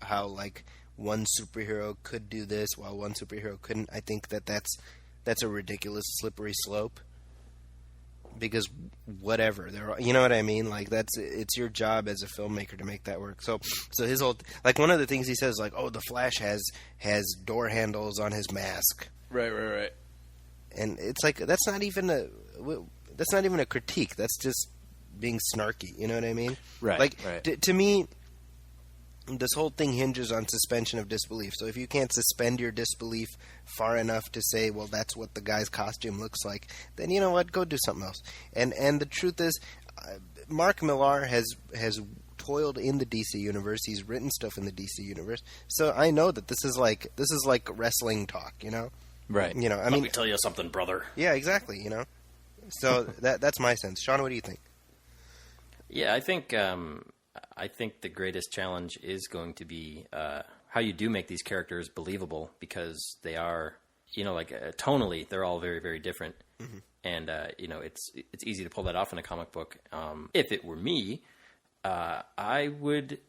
how like one superhero could do this while one superhero couldn't, I think that's that's a ridiculous slippery slope. Because whatever, you know what I mean? Like it's your job as a filmmaker to make that work. So his whole, like, one of the things he says, like, oh, the Flash has door handles on his mask, Right. and it's like that's not even a critique. That's just being snarky. You know what I mean? Right. Like right. To me, this whole thing hinges on suspension of disbelief. So if you can't suspend your disbelief far enough to say, well, that's what the guy's costume looks like, then you know what? Go do something else. And the truth is, Mark Millar has toiled in the DC universe. He's written stuff in the DC universe. So I know that this is like wrestling talk, you know? Right. You know, I Let mean, me tell you something, brother. yeah, exactly, you know? So that's my sense. Sean, what do you think? Yeah, I think the greatest challenge is going to be how you do make these characters believable, because they are, tonally, they're all very, very different. Mm-hmm. And, it's easy to pull that off in a comic book. If it were me, I would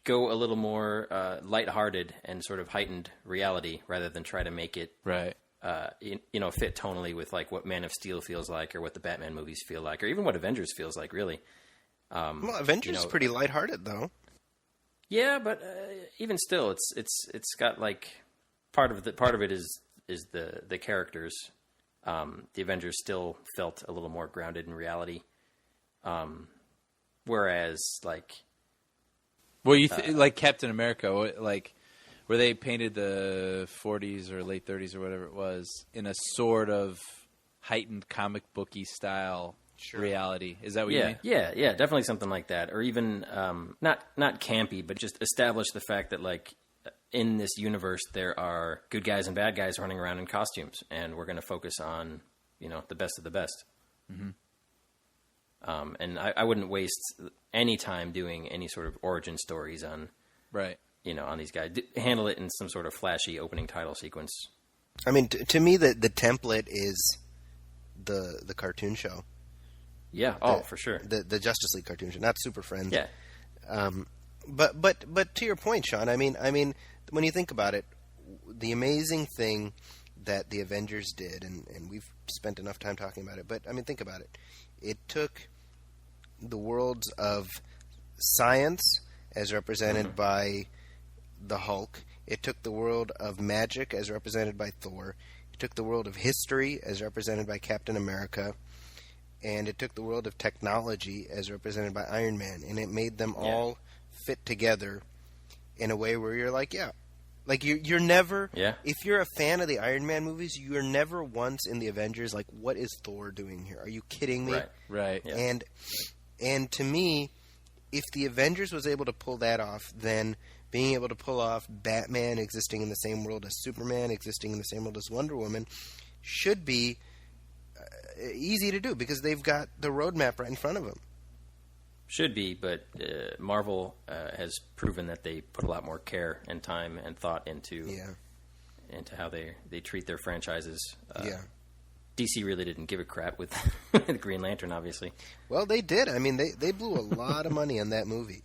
go a little more lighthearted and sort of heightened reality rather than try to make it Right. Fit tonally with like what Man of Steel feels like, or what the Batman movies feel like, or even what Avengers feels like, really. Well, Avengers is pretty lighthearted, though. Yeah, but even still, it's got like part of it is the characters. The Avengers still felt a little more grounded in reality, whereas like, Well, like Captain America, like where they painted the 40s or late 30s or whatever it was in a sort of heightened comic booky style reality. Is that what you mean? Yeah, definitely something like that, or even not campy, but just establish the fact that like in this universe there are good guys and bad guys running around in costumes, and we're going to focus on the best of the best. Mm-hmm. And I wouldn't waste any time doing any sort of origin stories on on these guys. Handle it in some sort of flashy opening title sequence. I mean, to me, the template is the cartoon show. Yeah. For sure. The Justice League cartoon show, not Super Friends. Yeah. But to your point, Sean, I mean, when you think about it, the amazing thing that the Avengers did, and we've spent enough time talking about it, but I mean, think about it. It took the worlds of science, as represented by the Hulk. It took the world of magic, as represented by Thor. It took the world of history, as represented by Captain America. And it took the world of technology, as represented by Iron Man. And it made them all fit together in a way where you're like, like you're never, if you're a fan of the Iron Man movies, you're never once in the Avengers like, what is Thor doing here? Are you kidding me? Right. Yeah. And to me, if the Avengers was able to pull that off, then being able to pull off Batman existing in the same world as Superman, existing in the same world as Wonder Woman, should be easy to do, because they've got the roadmap right in front of them. Should be, but Marvel has proven that they put a lot more care and time and thought into how they treat their franchises. DC really didn't give a crap with Green Lantern, obviously. Well, they did. I mean, they blew a lot of money on that movie,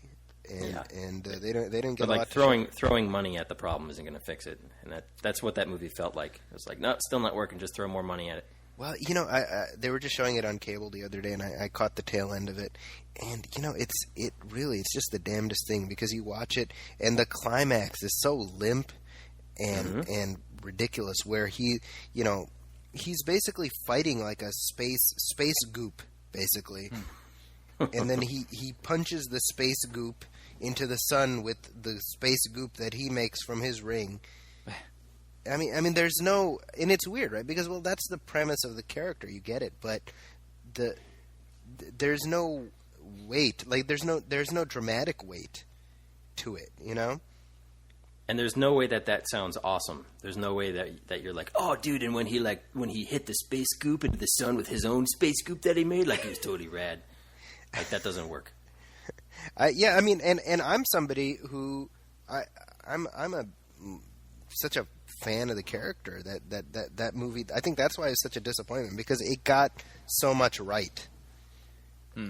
and they didn't get but like throwing money at the problem isn't going to fix it, and that's what that movie felt like. It was like, no, it's still not working. Just throw more money at it. Well, they were just showing it on cable the other day, and I caught the tail end of it. And, it's just the damnedest thing, because you watch it, and the climax is so limp and ridiculous, where he's basically fighting like a space goop, basically. And then he punches the space goop into the sun with the space goop that he makes from his ring. I mean, there's no, and it's weird, right? Because, well, that's the premise of the character. You get it, but there's no weight. Like, there's no dramatic weight to it, And there's no way that sounds awesome. There's no way that you're like, oh, dude, and when he hit the space goop into the sun with his own space goop that he made, like, it was totally rad. Like, that doesn't work. I mean, and I'm somebody who I'm such a fan of the character that movie. I think that's why it's such a disappointment, because it got so much right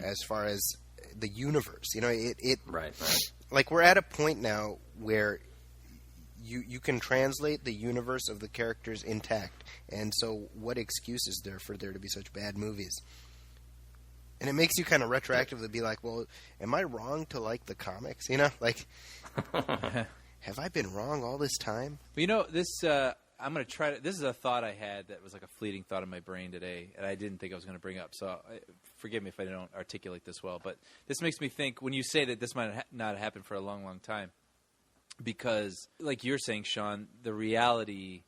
as far as the universe. It right. Like, we're at a point now where you can translate the universe of the characters intact. And so what excuse is there for there to be such bad movies? And it makes you kind of retroactively be like, well, am I wrong to like the comics? You know, like, have I been wrong all this time? But, you know, this I'm going to try to. This is a thought I had that was like a fleeting thought in my brain today, and I didn't think I was going to bring up. So forgive me if I don't articulate this well. But this makes me think when you say that this might not happen for a long, long time, because like you're saying, Sean, the reality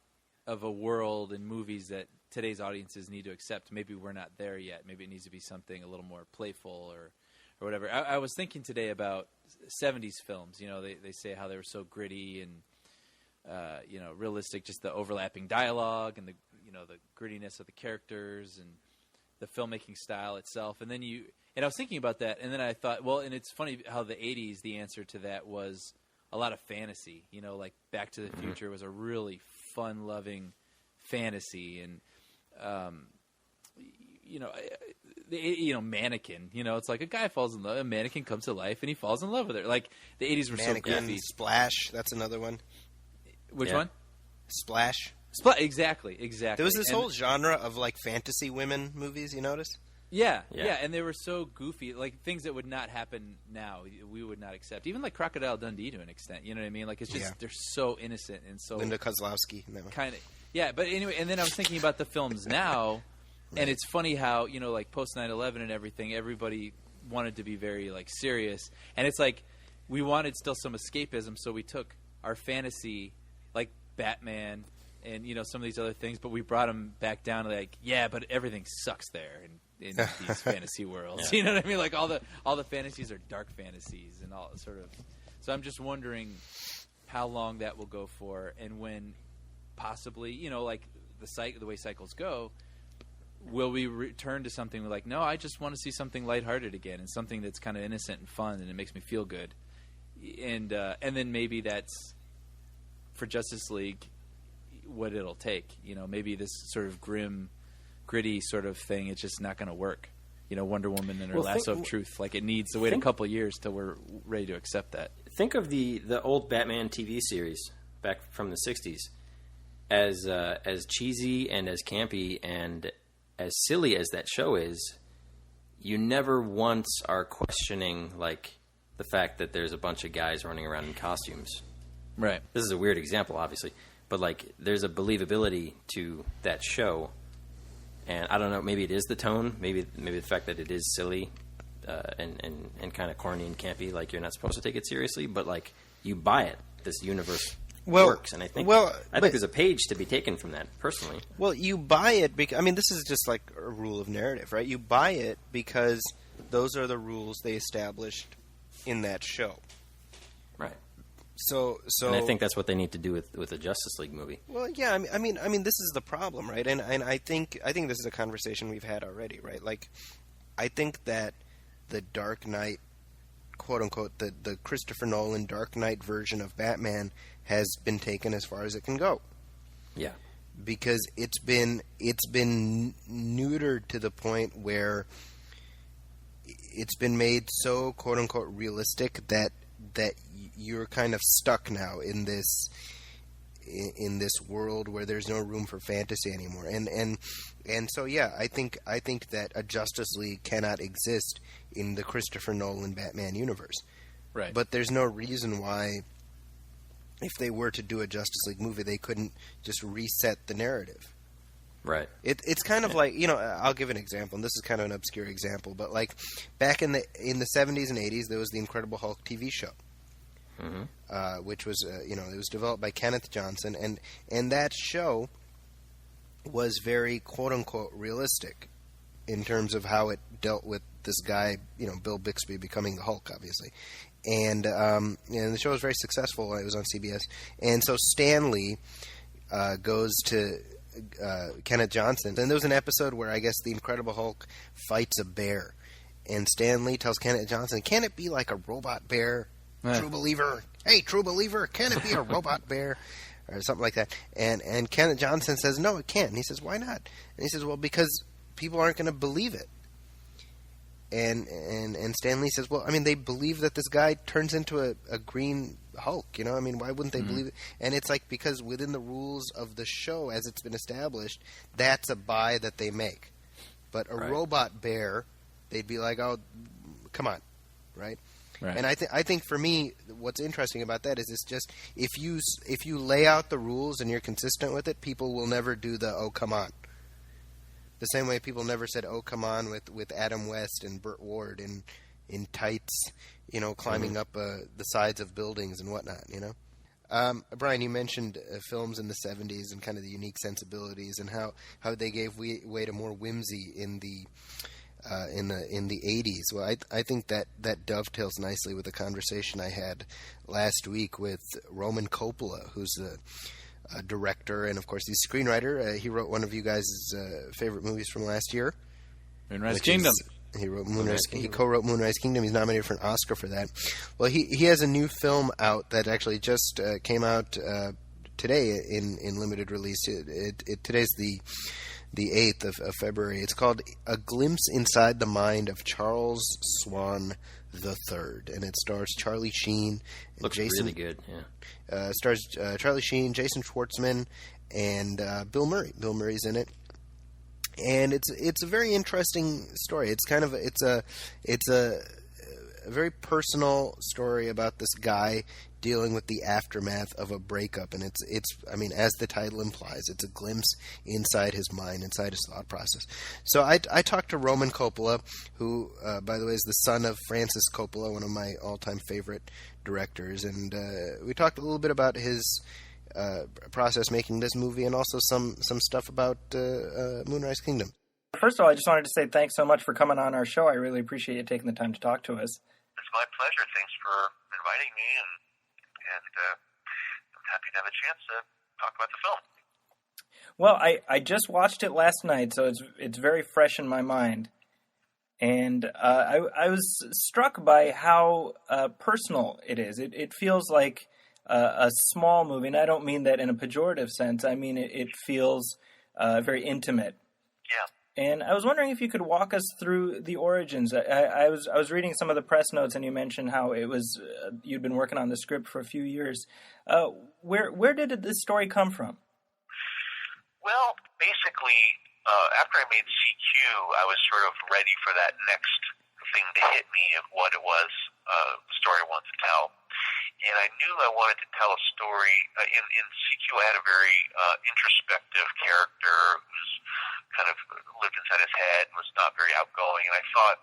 of a world and movies that today's audiences need to accept. Maybe we're not there yet. Maybe it needs to be something a little more playful or whatever. I was thinking today about 70s films. You know, they say how they were so gritty and you know, realistic, just the overlapping dialogue and the grittiness of the characters and the filmmaking style itself. And then I was thinking about that, and then I thought, well, and it's funny how the 80s, the answer to that was a lot of fantasy. You know, like Back to the Future was a really fun-loving fantasy, and Mannequin. You know, it's like a guy falls in love, a mannequin comes to life, and he falls in love with her. Like the 80s were Mannequin, so goofy. Splash, that's another one. Which one? Splash. Exactly. There was this whole genre of like fantasy women movies. You notice? Yeah, and they were so goofy, like things that would not happen now. We would not accept, even like Crocodile Dundee to an extent. You know what I mean? Like it's just they're so innocent and so Linda Kozlowski. Kind of, yeah. But anyway, and then I was thinking about the films now, and it's funny how like post 9/11 and everything, everybody wanted to be very like serious, and it's like we wanted still some escapism, so we took our fantasy, like Batman and some of these other things, but we brought them back down to like, but everything sucks there in these fantasy worlds. You know what I mean? Like all the fantasies are dark fantasies and all sort of. So I'm just wondering how long that will go for, and when possibly, like the way cycles go, will we return to something like, no, I just want to see something lighthearted again and something that's kind of innocent and fun and it makes me feel good, and then maybe that's for Justice League what it'll take. Maybe this sort of gritty sort of thing, it's just not going to work. Wonder Woman and her lasso of truth, like it needs to wait a couple of years till we're ready to accept that. Think of the old Batman TV series back from the 60s as cheesy and as campy and as silly as that show is. You never once are questioning like the fact that there's a bunch of guys running around in costumes. Right. This is a weird example, obviously, but like there's a believability to that show. And I don't know, maybe it is the tone, maybe the fact that it is silly and kind of corny and campy, like you're not supposed to take it seriously, but like you buy it. This universe works, and I think there's a page to be taken from that, personally. Well, you buy it because, this is just like a rule of narrative, right? You buy it because those are the rules they established in that show. Right. So, and I think that's what they need to do with a Justice League movie. Well, yeah, I mean, this is the problem, right? And I think this is a conversation we've had already, right? Like, I think that the Dark Knight, quote unquote, the Christopher Nolan Dark Knight version of Batman has been taken as far as it can go. Yeah, because it's been neutered to the point where it's been made so quote unquote realistic that you're kind of stuck now in this world where there's no room for fantasy anymore. And so I think that a Justice League cannot exist in the Christopher Nolan Batman universe. Right. But there's no reason why, if they were to do a Justice League movie, they couldn't just reset the narrative. Right. It's kind of like, I'll give an example, and this is kind of an obscure example, but like back in the 70s and 80s, there was the Incredible Hulk TV show. Mm-hmm. Which was, it was developed by Kenneth Johnson, and that show was very quote-unquote realistic in terms of how it dealt with this guy, Bill Bixby becoming the Hulk, obviously. And the show was very successful. It was on CBS. And so Stan Lee goes to Kenneth Johnson, and there was an episode where I guess the Incredible Hulk fights a bear. And Stan Lee tells Kenneth Johnson, can it be like a robot bear? True believer. Hey, true believer, can it be a robot bear? Or something like that. And Kenneth Johnson says, no, it can't. And he says, why not? And he says, well, because people aren't going to believe it. And Stan Lee says, well, they believe that this guy turns into a green Hulk. You know, I mean, why wouldn't they believe it? And it's like, because within the rules of the show, as it's been established, that's a buy that they make. But a robot bear, they'd be like, oh, come on, right? Right. And I think for me, what's interesting about that is it's just, if you lay out the rules and you're consistent with it, people will never do the oh come on. The same way people never said oh come on with Adam West and Burt Ward in tights, you know, climbing up the sides of buildings and whatnot, you know. Brian, you mentioned films in the 70s and kind of the unique sensibilities and how they gave way to more whimsy in the 80s. Well, I think that dovetails nicely with the conversation I had last week with Roman Coppola, who's a director and, of course, he's a screenwriter. He wrote one of you guys' favorite movies from last year, Moonrise Kingdom. He wrote Moonrise. He co-wrote Moonrise Kingdom. He's nominated for an Oscar for that. Well, he has a new film out that actually just came out today in limited release. Today's the 8th of February. It's called A Glimpse Inside the Mind of Charles Swan III, and it stars Charlie Sheen. And Looks Jason, really good, yeah. Stars Charlie Sheen, Jason Schwartzman, and Bill Murray. Bill Murray's in it. And it's a very interesting story. It's kind of it's a very personal story about this guy dealing with the aftermath of a breakup, and it's I mean, as the title implies, it's a glimpse inside his mind, inside his thought process. So I talked to Roman Coppola, who by the way is the son of Francis Coppola, one of my all-time favorite directors, and we talked a little bit about his process making this movie, and also some stuff about Moonrise Kingdom. First of all, I just wanted to say thanks so much for coming on our show. I really appreciate you taking the time to talk to us. It's my pleasure. Thanks for inviting me, and I'm happy to have a chance to talk about the film. Well, I just watched it last night, so it's very fresh in my mind. And I was struck by how personal it is. It feels like a small movie, and I don't mean that in a pejorative sense. I mean it feels very intimate. Yeah. And I was wondering if you could walk us through the origins. I was reading some of the press notes, and you mentioned how it was you'd been working on the script for a few years. Where did this story come from? Well, basically, after I made CQ, I was sort of ready for that next thing to hit me of what it was, the story I wanted to tell. And I knew I wanted to tell a story. In CQ, I had a very introspective character who's kind of lived inside his head and was not very outgoing. And I thought,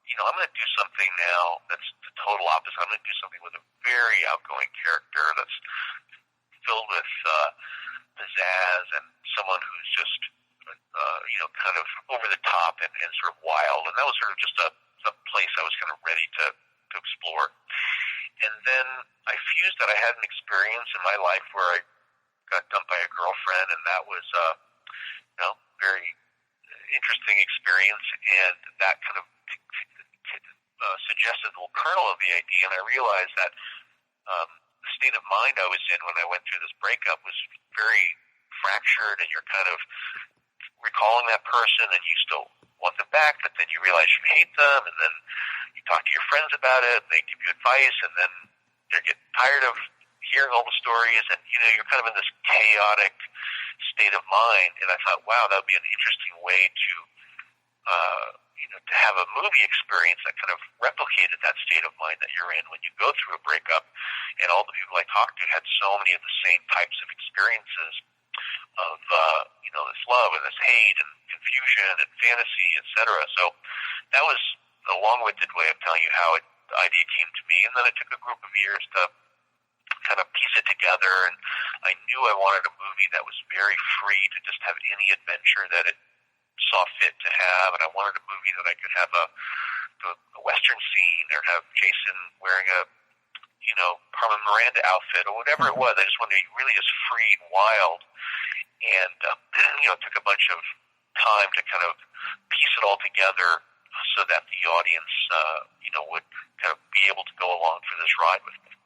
you know, I'm going to do something now that's the total opposite. I'm going to do something with a very outgoing character that's filled with pizzazz and someone who's just, you know, kind of over the top and sort of wild. And that was sort of just a place I was kind of ready to explore. And then I fused that. I had an experience in my life where I got dumped by a girlfriend, and that was, you know, very interesting experience. And that kind of suggested the little kernel of the idea. And I realized that the state of mind I was in when I went through this breakup was very fractured, and you're kind of recalling that person, and you still want them back, but then you realize you hate them, and then you talk to your friends about it, and they give you advice, and then they get tired of hearing all the stories, and, you know, you're kind of in this chaotic state of mind. And I thought, wow, that would be an interesting way to, you know, to have a movie experience that kind of replicated that state of mind that you're in when you go through a breakup. And all the people I talked to had so many of the same types of experiences of, you know, this love and this hate and confusion and fantasy, etc. So that was a long-winded way of telling you how the idea came to me. And then it took a group of years to kind of piece it together. And I knew I wanted a movie that was very free to just have any adventure that it saw fit to have. And I wanted a movie that I could have a Western scene, or have Jason wearing a, you know, Carmen Miranda outfit, or whatever it was. I just wanted to be really as free and wild. And, you know, it took a bunch of time to kind of piece it all together so that the audience, you know, would kind of be able to go along for this ride with me.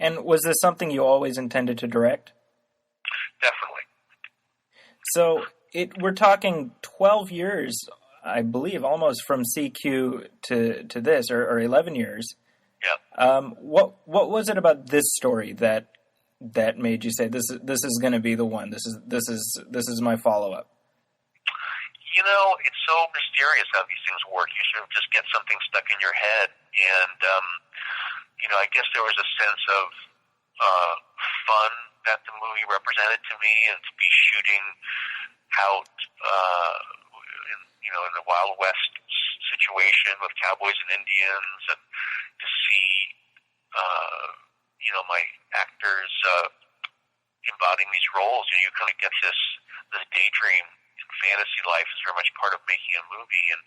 And was this something you always intended to direct? Definitely. So we're talking 12 years, I believe, almost from CQ to this, or 11 years. Yeah. What was it about this story that made you say this is going to be the one? This is my follow up. You know, it's so mysterious how these things work. You sort of just get something stuck in your head, and you know, I guess there was a sense of fun that the movie represented to me, and to be shooting out, in the Wild West situation with cowboys and Indians, and to see, my actors embodying these roles. You know, you kind of get this daydream. Fantasy life is very much part of making a movie, and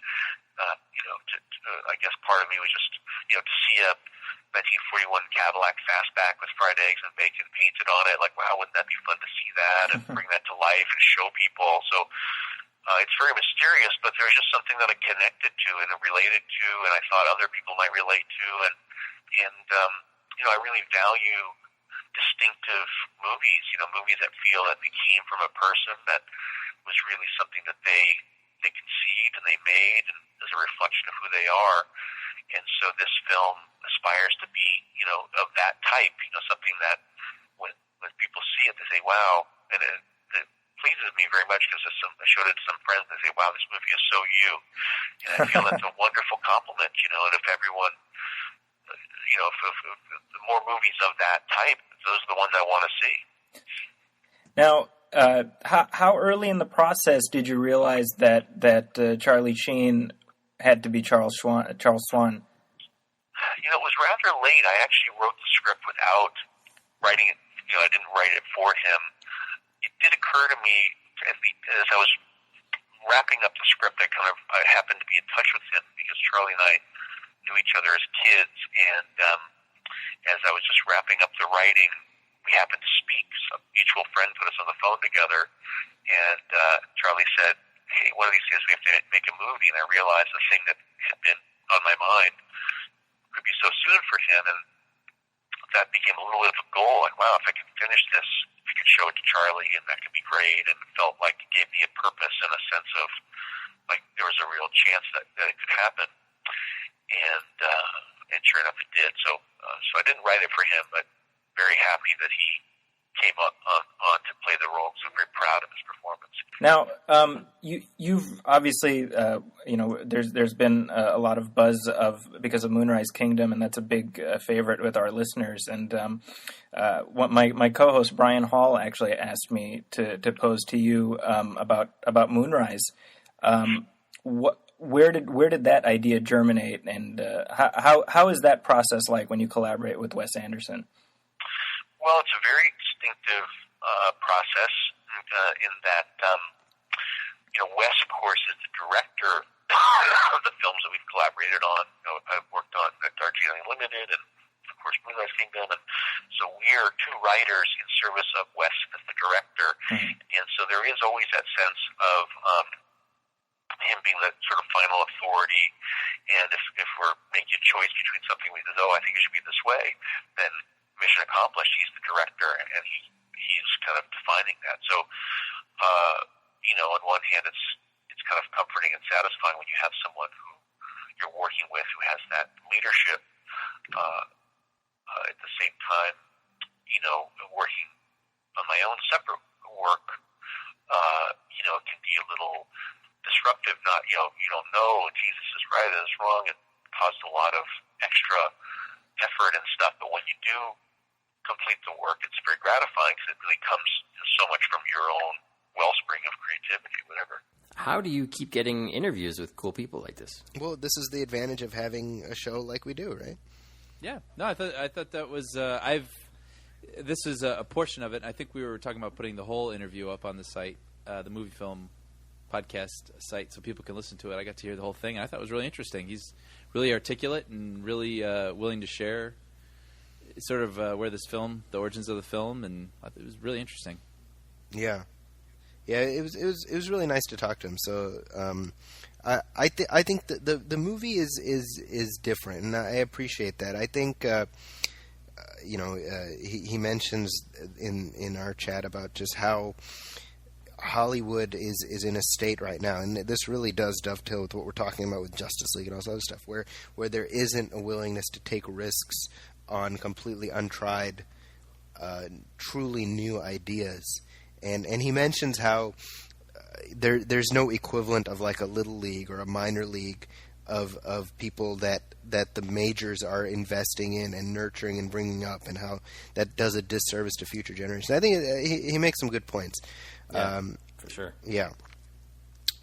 I guess part of me was just to see a 1941 Cadillac Fastback with fried eggs and bacon painted on it. Like, wow, wouldn't that be fun to see that and bring that to life and show people? So it's very mysterious, but there's just something that I connected to and related to, and I thought other people might relate to, and I really value distinctive movies. Movies that feel that they came from a person, that was really something that they conceived and they made, and as a reflection of who they are. And so this film aspires to be, of that type. Something that when people see it, they say, "Wow!" And it pleases me very much, because I showed it to some friends, and they say, "Wow, this movie is so you." And I feel that's a wonderful compliment. And if everyone, if the more movies of that type, those are the ones I want to see. Now, how early in the process did you realize that Charlie Sheen had to be Charles Swan? It was rather late. I actually wrote the script without writing it. I didn't write it for him. It did occur to me as I was wrapping up the script. I happened to be in touch with him because Charlie and I knew each other as kids, and as I was just wrapping up the writing, we happened to speak. Some mutual friend put us on the phone together, and Charlie said, "Hey, one of these days we have to make a movie." And I realized the thing that had been on my mind could be so soon for him, and that became a little bit of a goal. Like, wow, if I could finish this, if I could show it to Charlie, and that could be great. And it felt like it gave me a purpose and a sense of like there was a real chance that it could happen. And sure enough, it did. So I didn't write it for him, but very happy that he came on to play the role. So I'm very proud of his performance. Now, you've obviously, there's been a lot of buzz because of Moonrise Kingdom, and that's a big favorite with our listeners. And what my co-host Brian Hall actually asked me to pose to you about Moonrise. Where did that idea germinate, and how is that process like when you collaborate with Wes Anderson? Well, it's a very distinctive process in that, Wes, of course, is the director of the films that we've collaborated on. I've worked on Darjeeling Limited and, of course, Moonrise Kingdom, and so we're two writers in service of Wes as the director, and so there is always that sense of him being the sort of final authority, and if we're making a choice between something we says, I think it should be this way, then mission accomplished. He's the director, and he's kind of defining that. So, on one hand, it's kind of comforting and satisfying when you have someone who you're working with who has that leadership. At the same time, working on my own separate work, it can be a little disruptive. Not, you don't know, geez, this is right, this is wrong, and caused a lot of extra effort and stuff. But when you do complete the work, it's very gratifying because it really comes so much from your own wellspring of creativity, whatever. How do you keep getting interviews with cool people like this? Well, this is the advantage of having a show like we do, right? Yeah. No, I thought that was this is a portion of it. I think we were talking about putting the whole interview up on the site, the Movie Film podcast site, so people can listen to it. I got to hear the whole thing, and I thought it was really interesting. He's really articulate and really willing to share sort of where this film, the origins of the film, and I thought it was really interesting. Yeah, it was really nice to talk to him. So I think the movie is different, and I appreciate that. I think he mentions in our chat about just how Hollywood is in a state right now, and this really does dovetail with what we're talking about with Justice League and all this other stuff, where there isn't a willingness to take risks on completely untried, truly new ideas. And he mentions how there's no equivalent of like a little league or a minor league of people that the majors are investing in and nurturing and bringing up, and how that does a disservice to future generations. I think he makes some good points. Yeah, for sure. Yeah.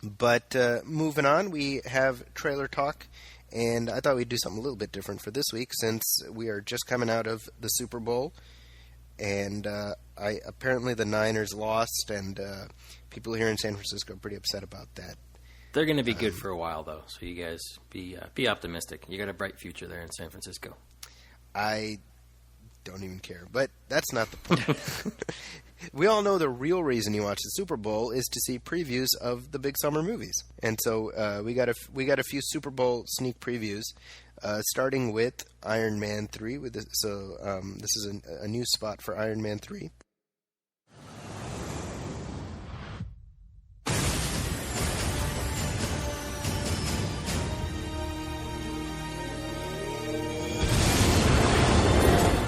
But moving on, we have trailer talk, and I thought we'd do something a little bit different for this week since we are just coming out of the Super Bowl, and apparently the Niners lost, and people here in San Francisco are pretty upset about that. They're going to be good for a while, though. So you guys be optimistic. You got a bright future there in San Francisco. I don't even care, but that's not the point. We all know the real reason you watch the Super Bowl is to see previews of the big summer movies, and so we got a few Super Bowl sneak previews, starting with Iron Man 3. This is a new spot for Iron Man 3.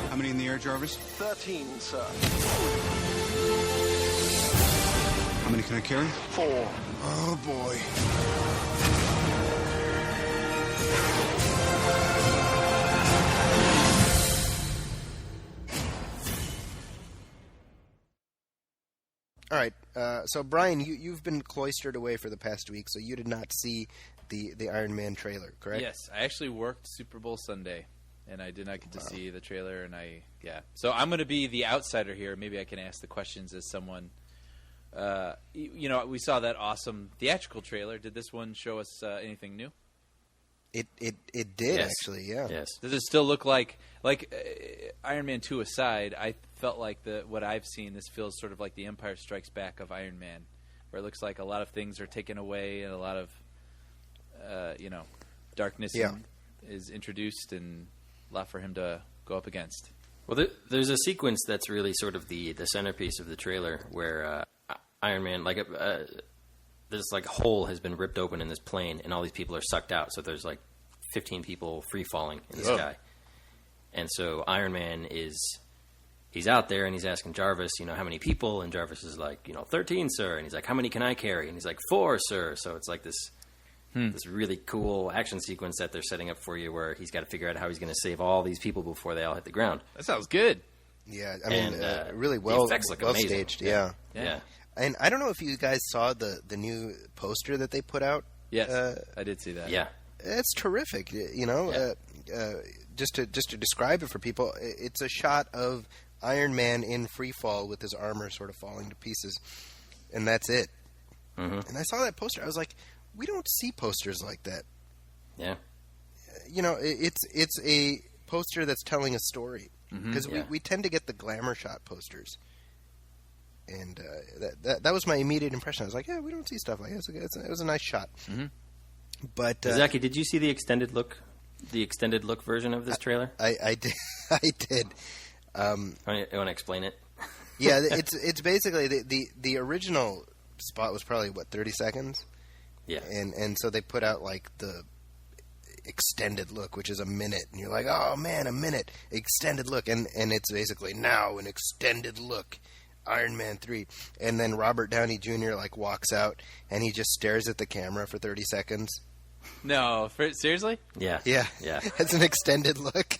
How many in the air, Jarvis? 13, sir. How many can I carry? 4. Oh, boy. All right, so Brian, you've been cloistered away for the past week, so you did not see the Iron Man trailer, correct? Yes, I actually worked Super Bowl Sunday, and I did not get to see the trailer. And so I'm going to be the outsider here. Maybe I can ask the questions as someone. We saw that awesome theatrical trailer. Did this one show us anything new? It did, Yes. actually, yeah. Yes. Does it still look like Iron Man 2 aside? I felt like what I've seen, this feels sort of like the Empire Strikes Back of Iron Man, where it looks like a lot of things are taken away and a lot of darkness is introduced and a lot for him to go up against. Well, there's a sequence that's really sort of the centerpiece of the trailer where Iron Man, this like hole has been ripped open in this plane, and all these people are sucked out. So there's like 15 people free falling in the sky, and so Iron Man he's out there and he's asking Jarvis, how many people, and Jarvis is like, 13, sir, and he's like, how many can I carry? And he's like, 4, sir. So it's like this really cool action sequence that they're setting up for you, where he's got to figure out how he's going to save all these people before they all hit the ground. That sounds good. Yeah, I mean, really the well effects look well amazing. staged. Yeah. And I don't know if you guys saw the new poster that they put out. Yes, I did see that. Yeah. It's terrific. Just to describe it for people, it's a shot of Iron Man in free fall with his armor sort of falling to pieces, and that's it. Mm-hmm. And I saw that poster. I was like, we don't see posters like that. Yeah. It's a poster that's telling a story, because we tend to get the glamour shot posters. And that was my immediate impression. I was like, yeah, we don't see stuff like this. It was a nice shot. Mm-hmm. But Zachy, did you see the extended look version of this trailer? I did. I did. You want to explain it? Yeah, it's basically the original spot was probably 30 seconds. Yeah. And so they put out like the extended look, which is a minute, and you're like, oh man, a minute extended look, and it's basically now an extended look. Iron Man 3, and then Robert Downey Jr. walks out and he just stares at the camera for 30 seconds. No, seriously? Yeah. Yeah. It's an extended look.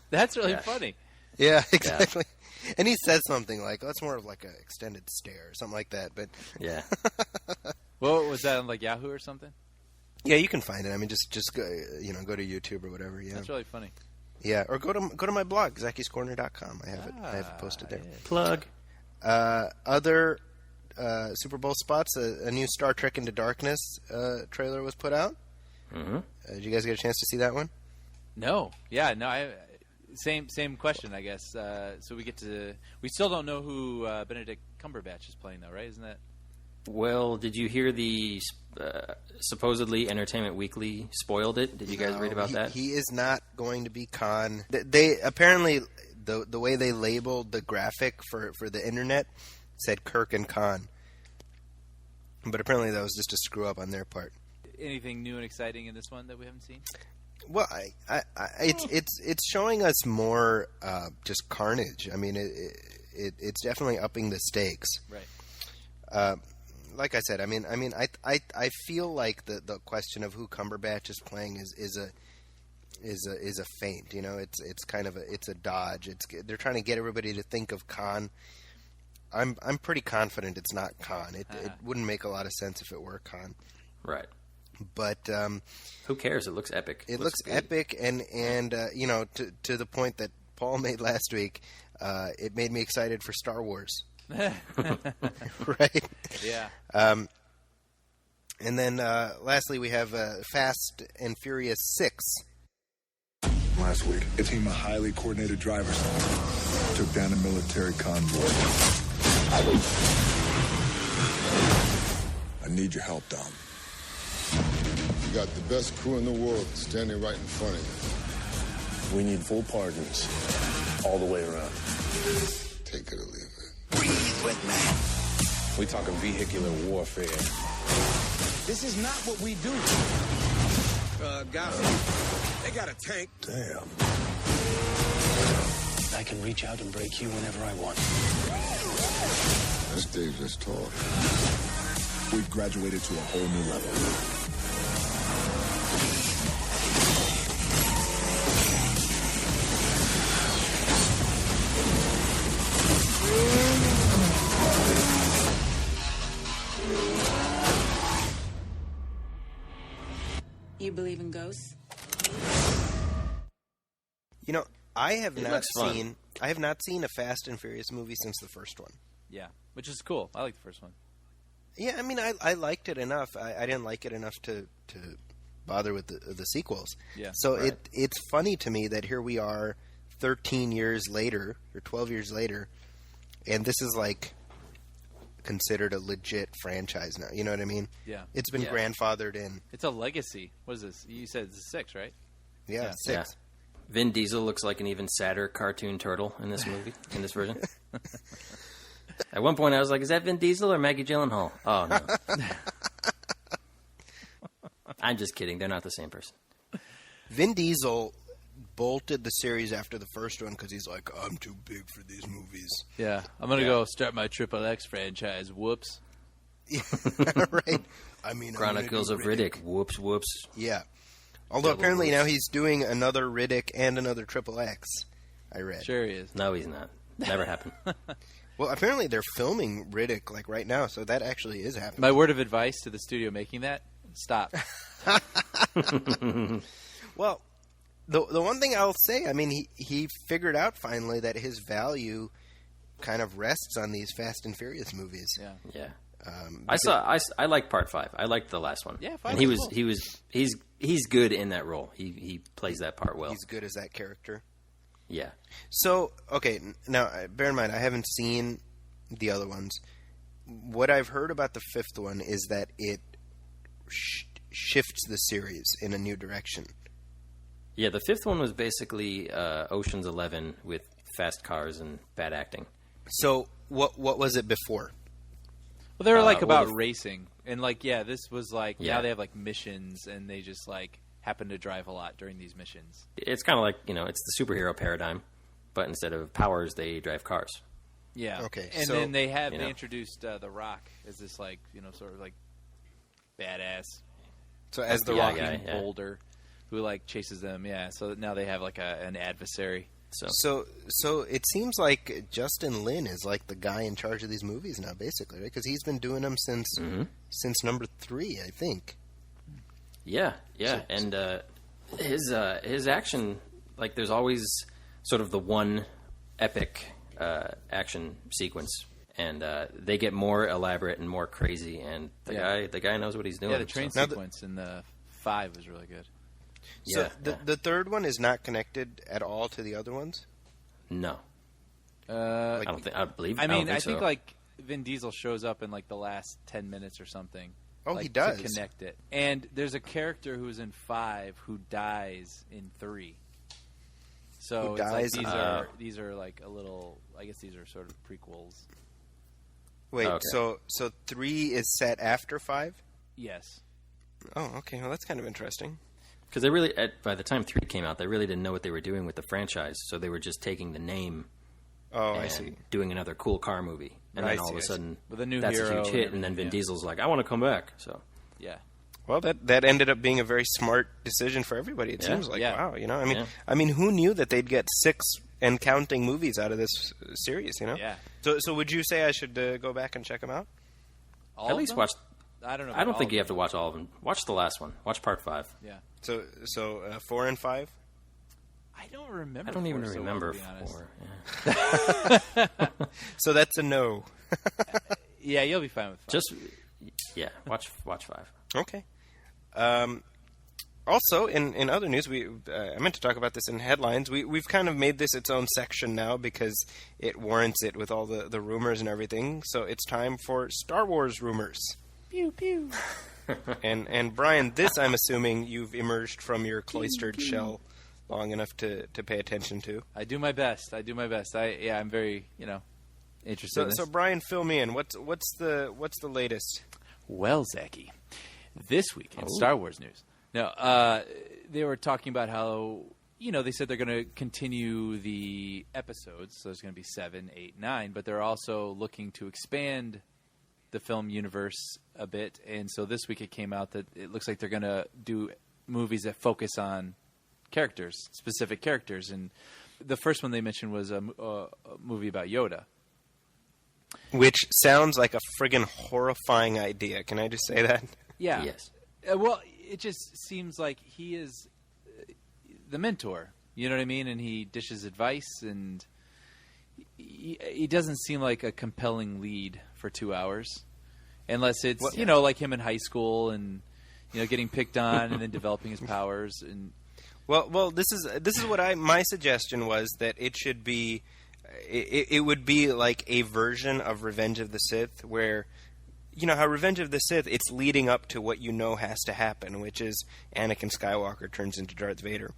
That's really funny. Yeah, exactly. Yeah. And he says something like, that's more of like an extended stare or something like that. But yeah. Well, was that on Yahoo or something? Yeah, you can find it. I mean, just go, go to YouTube or whatever. Yeah, that's really funny. Yeah, or go to my blog, Zachy'sCorner.com. I have it posted there. Yeah. Plug. Other Super Bowl spots, a new Star Trek Into Darkness trailer was put out. Mm-hmm. Did you guys get a chance to see that one? No. Yeah, no. Same question, I guess. So we still don't know who Benedict Cumberbatch is playing, though, right? Isn't that? Well, did you hear the supposedly Entertainment Weekly spoiled it? Did you guys read about that? He is not going to be Khan. They apparently, the way they labeled the graphic for the internet said Kirk and Khan. But apparently that was just a screw up on their part. Anything new and exciting in this one that we haven't seen? Well, it's showing us more just carnage. I mean, it's definitely upping the stakes. Right. Like I said, I feel like the question of who Cumberbatch is playing is a feint. You know, it's kind of a dodge. They're trying to get everybody to think of Khan. I'm pretty confident it's not Khan. It wouldn't make a lot of sense if it were Khan. Right. But who cares? It looks epic. It looks good. epic, and you know, to the point that Paul made last week, it made me excited for Star Wars. Right? Yeah. And then lastly, we have Fast and Furious 6. Last week, a team of highly coordinated drivers took down a military convoy. I need your help, Dom. You got the best crew in the world standing right in front of you. We need full pardons all the way around. Take it or leave it. Breathe with me. We talking vehicular warfare. This is not what we do. Guys, they got a tank. Damn. I can reach out and break you whenever I want. That's dangerous talk. We've graduated to a whole new level. You believe in ghosts? You know, I have It not looks fun. seen. I have not seen a Fast and Furious movie since the first one. Yeah. Which is cool. I like the first one. Yeah, I mean, I liked it enough. I didn't like it enough to bother with the sequels. Yeah, So right. it's funny to me that here we are, 13 years later or 12 years later, and this is like considered a legit franchise now. You know what I mean? Yeah. It's been Yeah. grandfathered in. It's a legacy. What is this? You said it's 6, right? Yeah, Yeah. 6. Yeah. Vin Diesel looks like an even sadder cartoon turtle in this movie, in this version. At one point, I was like, "Is that Vin Diesel or Maggie Gyllenhaal?" Oh no, I'm just kidding. They're not the same person. Vin Diesel bolted the series after the first one because he's like, I'm too big for these movies. Yeah. I'm going to go start my Triple X franchise. Whoops. Right? I mean, Chronicles of Riddick. Whoops, whoops. Yeah. Although Double apparently whoops. now he's doing another Riddick and another Triple X. I read. Sure he is. No, he's not. Never happened. Well, apparently they're filming Riddick like right now, so that actually is happening. My word of advice to the studio making that: stop. Well, the one thing I'll say, I mean, he figured out finally that his value kind of rests on these Fast and Furious movies. Yeah. Yeah. I like part 5. I liked the last one. Yeah, and he's good in that role. He plays that part well. He's good as that character. Yeah. So, okay, now bear in mind, I haven't seen the other ones. What I've heard about the fifth one is that it shifts the series in a new direction. Yeah, the fifth one was basically Ocean's 11 with fast cars and bad acting. So, what was it before? Well, they were like well, about racing, and like this was like Yeah. now they have like missions, and they just like happen to drive a lot during these missions. It's kind of like, it's the superhero paradigm, but instead of powers, they drive cars. Yeah. Okay, And so, then they you know. introduced The Rock as this like sort of like badass So, as the Yeah, Rock. guy, yeah. boulder who like chases them. Yeah. So now they have like an adversary. So it seems like Justin Lin is like the guy in charge of these movies now, basically, right? Because he's been doing them since number 3, I think. Yeah, yeah, and his action, like there's always sort of the one epic action sequence, and they get more elaborate and more crazy, and the guy knows what he's doing. Yeah, the train so. sequence in the 5 was really good. So Yeah, the third one is not connected at all to the other ones? No, I I don't think. I believe. I mean, don't I think so. like Vin Diesel shows up in like the last 10 minutes or something. Oh, like, he does. to connect it. And there's a character who was in 5 who dies in 3. So Who it's dies like in- these are like a little. I guess these are sort of prequels. Wait, Okay. so 3 is set after 5? Yes. Oh, okay. Well, that's kind of interesting. Because they really, by the time 3 came out, they really didn't know what they were doing with the franchise, so they were just taking the name Oh, and I see. doing another cool car movie. And I then see, all of I a see. sudden, With a new that's a hero huge and hit, and then everything, Vin yeah. Diesel's like, I want to come back. So Yeah. Well, that ended up being a very smart decision for everybody. It Yeah, seems like, yeah. wow, Yeah. I mean, who knew that they'd get 6 and counting movies out of this series? Yeah. So would you say I should go back and check them out? All at of least them? watch. I don't know. I don't about think all you of have to watch all of them. Watch the last one. Watch part 5. them. Yeah. So 4 and 5. I don't remember. I don't even 4 so well, remember to be honest. 4. Yeah. So that's a no. Yeah, you'll be fine with 5. Just watch 5. Okay. Also, in other news, I meant to talk about this in headlines. We've kind of made this its own section now because it warrants it with all the rumors and everything. So it's time for Star Wars rumors. Pew pew. And Brian, this I'm assuming you've emerged from your cloistered shell long enough to pay attention to. I do my best. I'm very, interested in this. So Brian, fill me in. What's the latest? Well, Zachy, this week in Star Wars news. No, they were talking about how, they said they're going to continue the episodes. So there's going to be 7, 8, 9, but they're also looking to expand the film universe a bit. And so this week it came out that it looks like they're going to do movies that focus on characters, specific characters. And the first one they mentioned was a movie about Yoda. Which sounds like a friggin' horrifying idea. Can I just say that? Yeah. Yes. Well, it just seems like he is the mentor. You know what I mean? And he dishes advice, and he doesn't seem like a compelling lead for 2 hours, unless it's like him in high school and getting picked on and then developing his powers. And Well, this is what my suggestion was, that it should be. It would be like a version of Revenge of the Sith, where, how Revenge of the Sith, it's leading up to what has to happen, which is Anakin Skywalker turns into Darth Vader.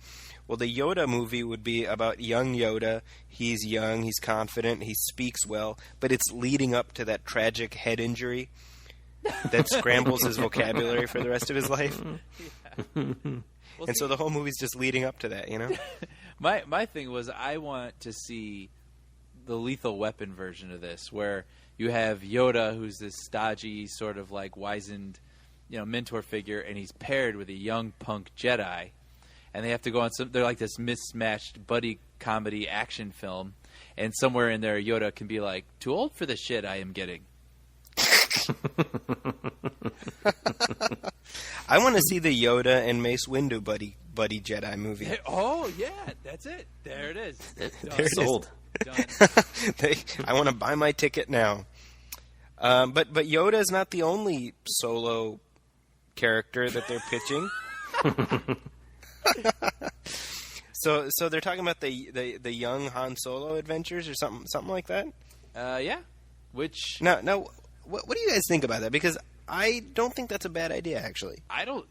Well, the Yoda movie would be about young Yoda. He's young, he's confident, he speaks well, but it's leading up to that tragic head injury that scrambles his vocabulary for the rest of his life. Well, and so the whole movie's just leading up to that, My thing was, I want to see the Lethal Weapon version of this, where you have Yoda, who's this stodgy, sort of like wizened, mentor figure, and he's paired with a young punk Jedi, and they have to go on they're like this mismatched buddy comedy action film, and somewhere in there Yoda can be like, too old for the shit I am getting. I want to see the Yoda and Mace Windu buddy Jedi movie. Oh yeah, that's it. There it is. There it Sold. Done. I want to buy my ticket now. But Yoda is not the only solo character that they're pitching. So they're talking about the young Han Solo adventures or something like that. Yeah. Which now, what do you guys think about that? Because I don't think that's a bad idea, actually. I don't.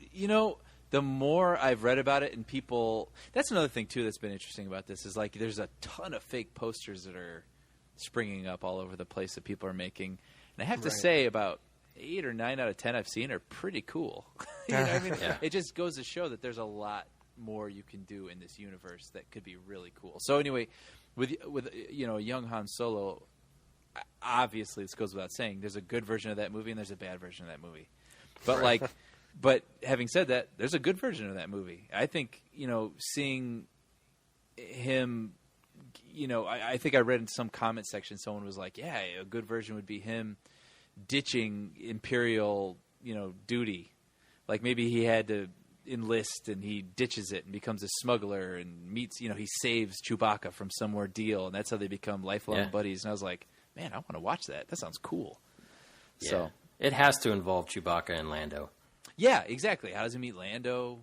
The more I've read about it, and people, that's another thing too that's been interesting about this, is like there's a ton of fake posters that are springing up all over the place that people are making, and I have to say about 8 or 9 out of 10 I've seen are pretty cool. You know what I mean? Yeah. It just goes to show that there's a lot more you can do in this universe that could be really cool. So anyway, with young Han Solo, obviously this goes without saying, there's a good version of that movie and there's a bad version of that movie. But but having said that, there's a good version of that movie. I think, seeing him, I think I read in some comment section, someone was like, yeah, a good version would be him ditching Imperial, duty. Like maybe he had to enlist and he ditches it and becomes a smuggler and meets, he saves Chewbacca from some ordeal, and that's how they become lifelong buddies. And I was like, man, I want to watch that. That sounds cool. Yeah. So it has to involve Chewbacca and Lando. yeah, exactly. How does he meet Lando?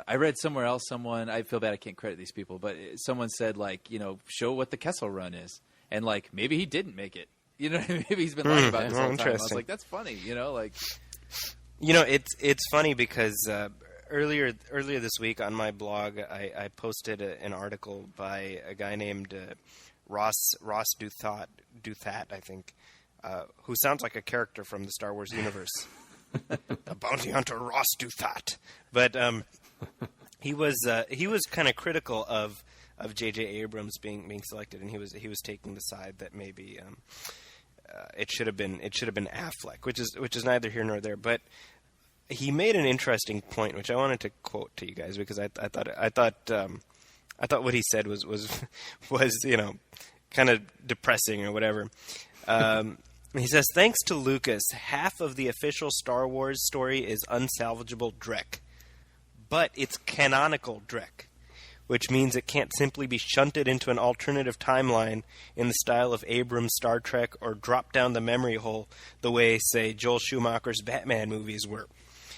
I read somewhere else, I feel bad I can't credit these people, but someone said, show what the Kessel Run is. And, maybe he didn't make it. Maybe he's been lying about this whole time. I was like, that's funny, It's funny because earlier this week on my blog, I posted an article by a guy named Ross Douthat, I think. who sounds like a character from the Star Wars universe. The bounty hunter Ross Douthat. But he was kind of critical of J.J. Abrams being selected, and he was taking the side that maybe it should have been Affleck, which is neither here nor there. But he made an interesting point, which I wanted to quote to you guys because I thought what he said was kind of depressing or whatever. He says, thanks to Lucas, half of the official Star Wars story is unsalvageable dreck. But it's canonical dreck, which means it can't simply be shunted into an alternative timeline in the style of Abrams' Star Trek or drop down the memory hole the way, say, Joel Schumacher's Batman movies were.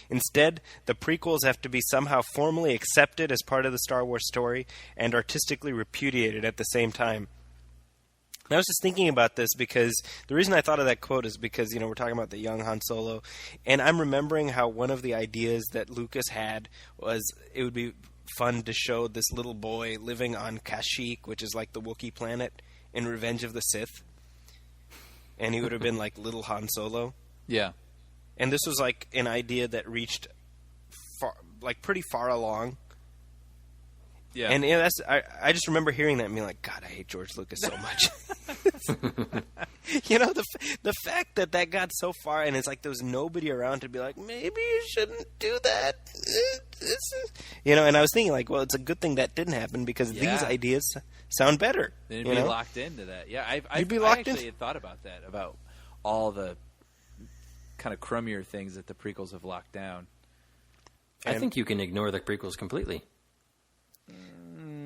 Instead, the prequels have to be somehow formally accepted as part of the Star Wars story and artistically repudiated at the same time. I was just thinking about this because the reason I thought of that quote is because, we're talking about the young Han Solo, and I'm remembering how one of the ideas that Lucas had was it would be fun to show this little boy living on Kashyyyk, which is like the Wookiee planet, in Revenge of the Sith. And he would have been like little Han Solo. Yeah. And this was like an idea that reached pretty far along. Yeah. And I just remember hearing that and being like, God, I hate George Lucas so much. The fact that got so far and it's like there was nobody around to be like, maybe you shouldn't do that. And I was thinking like, well, it's a good thing that didn't happen because these ideas sound better. Then you'd be locked into that. Yeah, I actually had thought about that, about all the kind of crummier things that the prequels have locked down. I think you can ignore the prequels completely.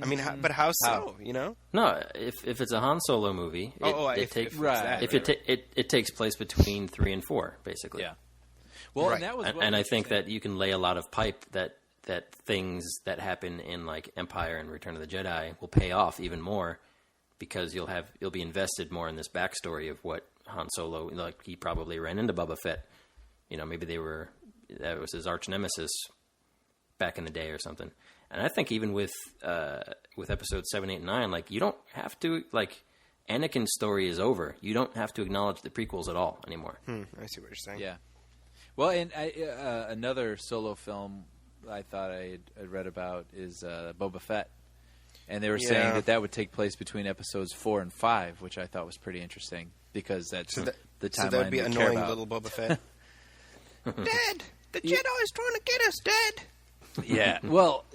I mean, but how so? No, if it's a Han Solo movie, it takes place between 3 and 4, basically. Yeah. Well, right. And I think that you can lay a lot of pipe that things that happen in like Empire and Return of the Jedi will pay off even more because you'll be invested more in this backstory of what Han Solo, like he probably ran into Boba Fett. Maybe that was his arch nemesis back in the day or something. And I think even with episodes 7, 8, and 9, like you don't have to Anakin's story is over. You don't have to acknowledge the prequels at all anymore. I see what you're saying. Yeah. Well, and another Solo film I thought I had read about is Boba Fett, and they were saying that would take place between episodes 4 and 5, which I thought was pretty interesting because that's the timeline. So that would be annoying little Boba Fett. Dad, the Jedi is trying to get us, Dad. Yeah, well,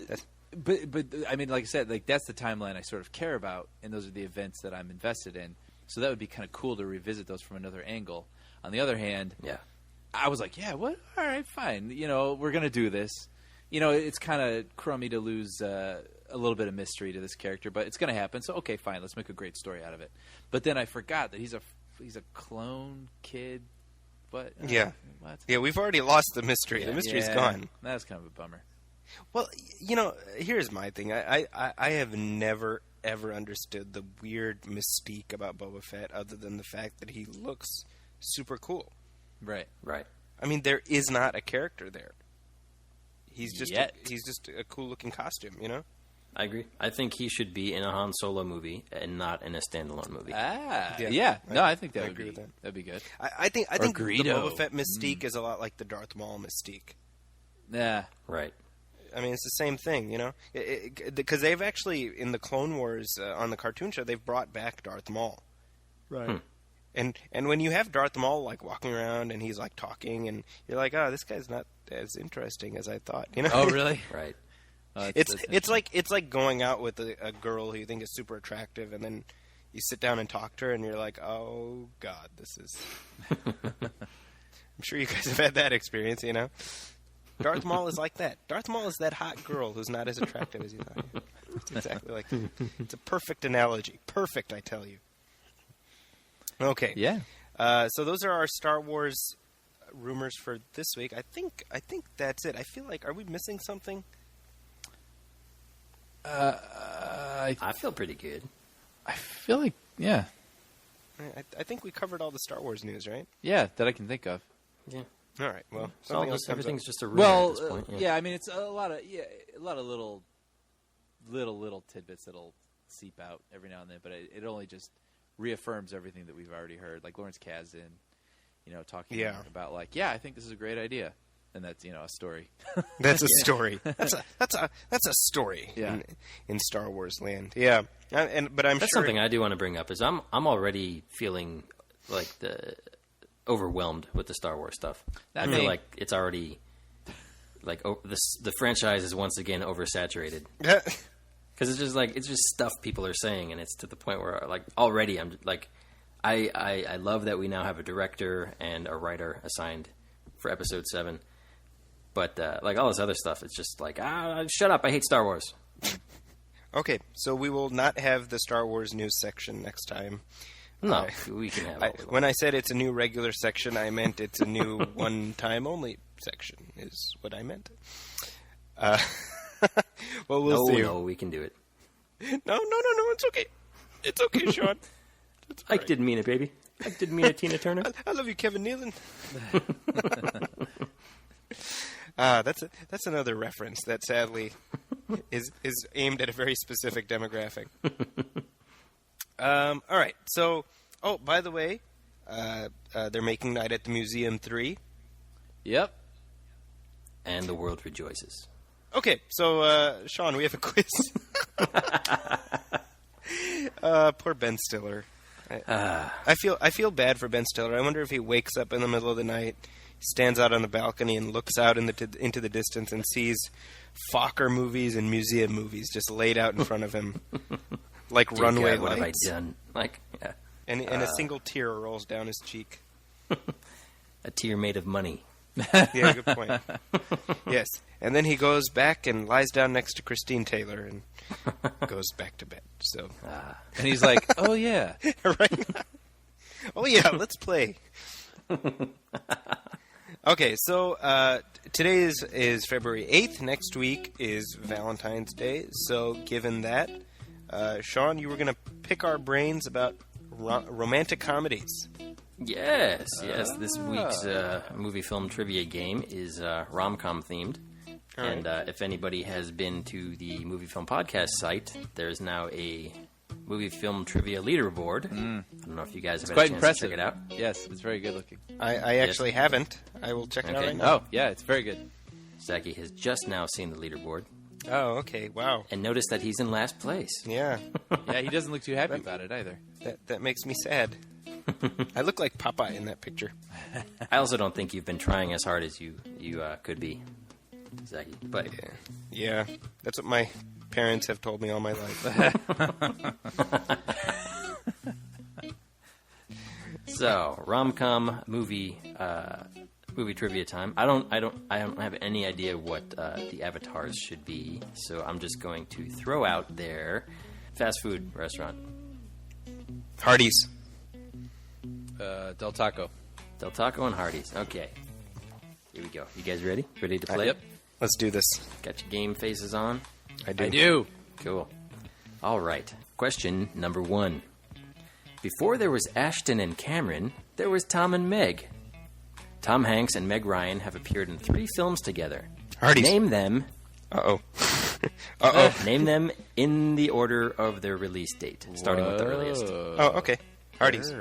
but I mean, like I said, like that's the timeline I sort of care about, and those are the events that I'm invested in. So that would be kind of cool to revisit those from another angle. On the other hand, I was like, yeah, what? All right, fine. We're gonna do this. It's kind of crummy to lose a little bit of mystery to this character, but it's gonna happen. So okay, fine, let's make a great story out of it. But then I forgot that he's a clone kid. But what? Yeah, we've already lost the mystery. Yeah. The mystery's gone. That's kind of a bummer. Well, here's my thing. I have never, ever understood the weird mystique about Boba Fett other than the fact that he looks super cool. Right. I mean, there is not a character there. He's just a cool-looking costume, I agree. I think he should be in a Han Solo movie and not in a standalone movie. Yeah. No, I think that'd be good. I think the Boba Fett mystique is a lot like the Darth Maul mystique. Yeah. Right. I mean, it's the same thing, because they've actually, in the Clone Wars, on the cartoon show, they've brought back Darth Maul. Right. And when you have Darth Maul, like, walking around and he's, like, talking, and you're like, oh, this guy's not as interesting as I thought, Oh, really? Right. It's like going out with a girl who you think is super attractive, and then you sit down and talk to her, and you're like, oh, God, this is... I'm sure you guys have had that experience, Darth Maul is like that. Darth Maul is that hot girl who's not as attractive as you thought. It's exactly like that. It's a perfect analogy. Perfect, I tell you. Okay. Yeah. So those are our Star Wars rumors for this week. I think that's it. I feel like, are we missing something? I feel pretty good. I feel like, yeah. I think we covered all the Star Wars news, right? Yeah, that I can think of. Yeah. All right. Well, everything's just a rumor at this point. Yeah. I mean, it's a lot of little tidbits that'll seep out every now and then, but it only just reaffirms everything that we've already heard. Like Lawrence Kasdan, talking Yeah. about like, I think this is a great idea, and that's a story. That's a story. That's a story. Yeah. In Star Wars land. Yeah, but I'm That's sure something I do want to bring up. Is I'm already feeling like overwhelmed with the Star Wars stuff. I feel like it's already like the franchise is once again oversaturated. Because it's just stuff people are saying, and it's to the point where like already I'm like, I love that we now have a director and a writer assigned for Episode 7, but like all this other stuff, it's just like shut up, I hate Star Wars. Okay, so we will not have the Star Wars news section next time. No, we can have it. When I said it's a new regular section, I meant it's a new one-time only section, is what I meant. Well, we'll see. No, we can do it. No, it's okay. It's okay, Sean. Ike didn't mean it, baby. Ike didn't mean it, Tina Turner. I love you, Kevin Nealon. That's another reference that sadly is aimed at a very specific demographic. All right, so by the way, they're making Night at the Museum 3. Yep. And the world rejoices. Okay, so Sean, we have a quiz. Poor Ben Stiller. I feel bad for Ben Stiller. I wonder if he wakes up in the middle of the night, stands out on the balcony, and looks out into the distance and sees Fokker movies and museum movies just laid out in front of him, like runway God, what lights. have I done? Like, yeah. And a single tear rolls down his cheek. A tear made of money. Yeah, good point. Yes, and then he goes back and lies down next to Christine Taylor and goes back to bed. So, and he's like, "Oh yeah, right? Oh yeah, let's play." Okay, so today is February 8th. Next week is Valentine's Day. So, given that, Sean, you were going to pick our brains about romantic comedies. Yes. This week's movie film trivia game is rom-com themed. All and right. if anybody has been to the Movie Film Podcast site, there's now a movie film trivia leaderboard. I don't know if you guys have had a quite chance impressive. to check it out. Yes, it's very good looking. I actually haven't. I will check it out Okay. right now. Oh yeah, it's very good. Zachy has just now seen the leaderboard. Oh, okay. Wow. And notice that he's in last place. Yeah. Yeah, he doesn't look too happy about it either. That makes me sad. I look like Popeye in that picture. I also don't think you've been trying as hard as you could be, Zachy. But Yeah, that's what my parents have told me all my life. So, rom-com movie trivia time. I don't have any idea what the avatars should be, so I'm just going to throw out their fast food restaurant. Hardee's. Del Taco. Del Taco and Hardee's. Okay. Here we go. You guys ready? Ready to play? Yep. Let's do this. Got your game faces on? I do. I do. Cool. All right. Question number 1. Before there was Ashton and Cameron, there was Tom and Meg. Tom Hanks and Meg Ryan have appeared in 3 films together. Hardee's. Name them. Uh-oh. Uh-oh. Name them in the order of their release date, starting with the earliest. Oh, okay. Hardee's.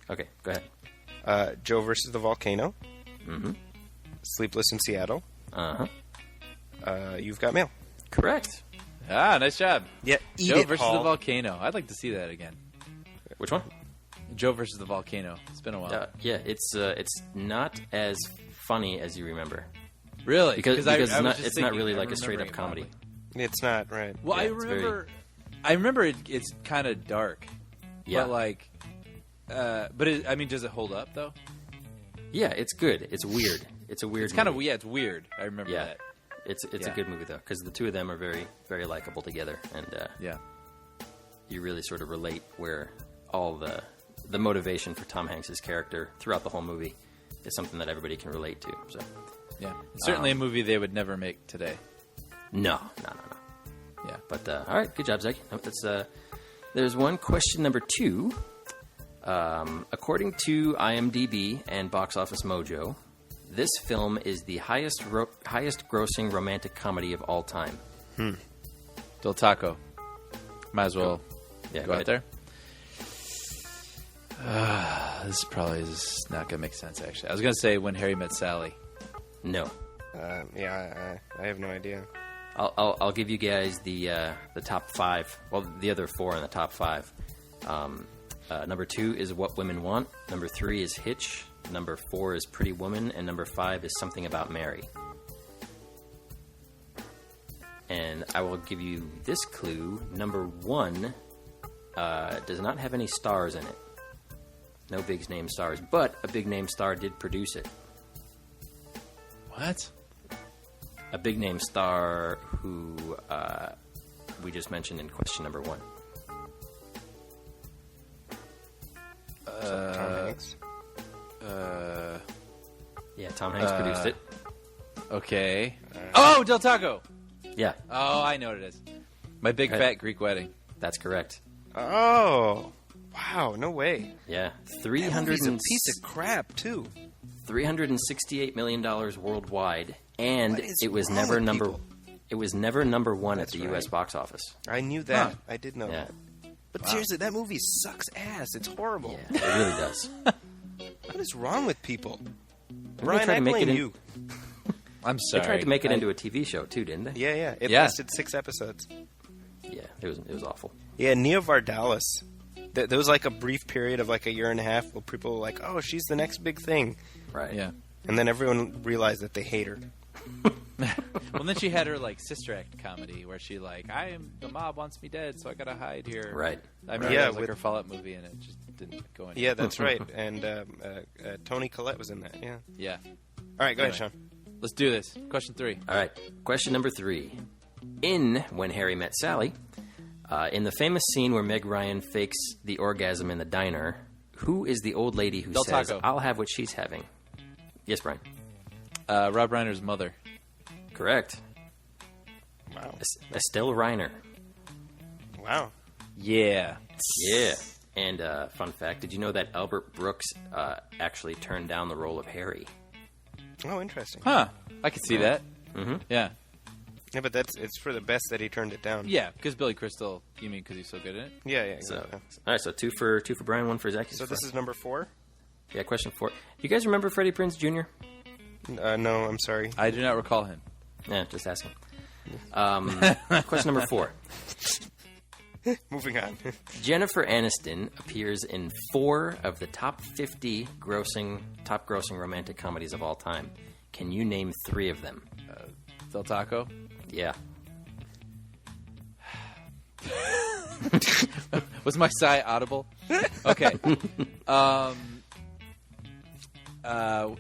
Okay, go ahead. Joe versus the Volcano. Mm-hmm. Sleepless in Seattle. Uh-huh. You've Got Mail. Correct. Ah, nice job. Yeah, eat Joe it, versus Paul. the Volcano. I'd like to see that again. Which one? Joe versus the Volcano. It's been a while. Yeah, it's not as funny as you remember. Really? Because I it's was not just not thinking, really I'm like a straight up remembering comedy. It's not, right. Well, Yeah, I it's remember it's kind of dark. Yeah. But like, does it hold up though? Yeah, it's good. It's weird. It's a weird. It's kind of movie. it's weird. I remember Yeah. that. It's Yeah. a good movie though, because the two of them are very very likable together, and Yeah. you really sort of relate where all the motivation for Tom Hanks' character throughout the whole movie is something that everybody can relate to. So Yeah. It's certainly a movie they would never make today. no. Yeah. But all right, good job, Zach. No, there's one question number 2. According to IMDb and Box Office Mojo, this film is the highest grossing romantic comedy of all time. Del Taco. Might as well Yeah, go go out ahead. there. This probably is not going to make sense, actually. I was going to say When Harry Met Sally. No. I have no idea. I'll give you guys the top 5. Well, the other 4 in the top 5. Number 2 is What Women Want. Number 3 is Hitch. Number 4 is Pretty Woman. And number 5 is Something About Mary. And I will give you this clue. Number 1 does not have any stars in it. No big name stars. But a big name star did produce it. What? A big name star who we just mentioned in question number 1. Tom Hanks. Yeah, Tom Hanks produced it. Okay. Del Taco! Yeah. Oh, I know what it is. My Big Fat Greek Wedding. That's correct. Oh, wow! No way. Yeah, That movie's a piece of crap too. $368 million worldwide, and What is it was wrong never with number. people? It was never number 1 That's at the right. U.S. box office. I knew that. Huh. I did know Yeah. that. But seriously, that movie sucks ass. It's horrible. Yeah, it really does. What is wrong with people? They Brian, tried I to make blame it in- you. I'm They sorry. tried to make it into a TV show too, didn't they? Yeah. It Yeah. lasted 6 episodes. Yeah, it was awful. Yeah, Nia Vardalos. There was like a brief period of like a year and a half where people were like, "Oh, she's the next big thing," Right. Yeah. and then everyone realized that they hate her. Well, then she had her like Sister Act comedy where she like, the mob wants me dead, so I gotta hide here. Right. I remember Yeah, that was like with- her Fallout movie, and it just didn't go anywhere. Yeah, that's right. And Toni Collette was in that. Yeah. Yeah. All right, go ahead, Anyway. Sean. Let's do this. Question 3. All right. Question number 3. In When Harry Met Sally, in the famous scene where Meg Ryan fakes the orgasm in the diner, who is the old lady who Del says, Taco. "I'll have what she's having"? Yes, Brian. Rob Reiner's mother. Correct. Wow. Estelle Reiner. Wow. Yeah. Yeah. And fun fact, did you know that Albert Brooks actually turned down the role of Harry? Oh, interesting. Huh. I could see that. Mm-hmm. Yeah. Yeah, but it's for the best that he turned it down. Yeah, because Billy Crystal, you mean because he's so good at it? Yeah. So, Exactly. all right, so two for Brian, 1 for Zach. So this is number 4? Yeah, question 4. You guys remember Freddie Prinze Jr.? No, I'm sorry. I do not recall him. Yeah, just asking. Question number 4. Moving on. Jennifer Aniston appears in 4 of the top 50 top grossing romantic comedies of all time. Can you name 3 of them? Del Taco? Yeah. Was my sigh audible? Okay.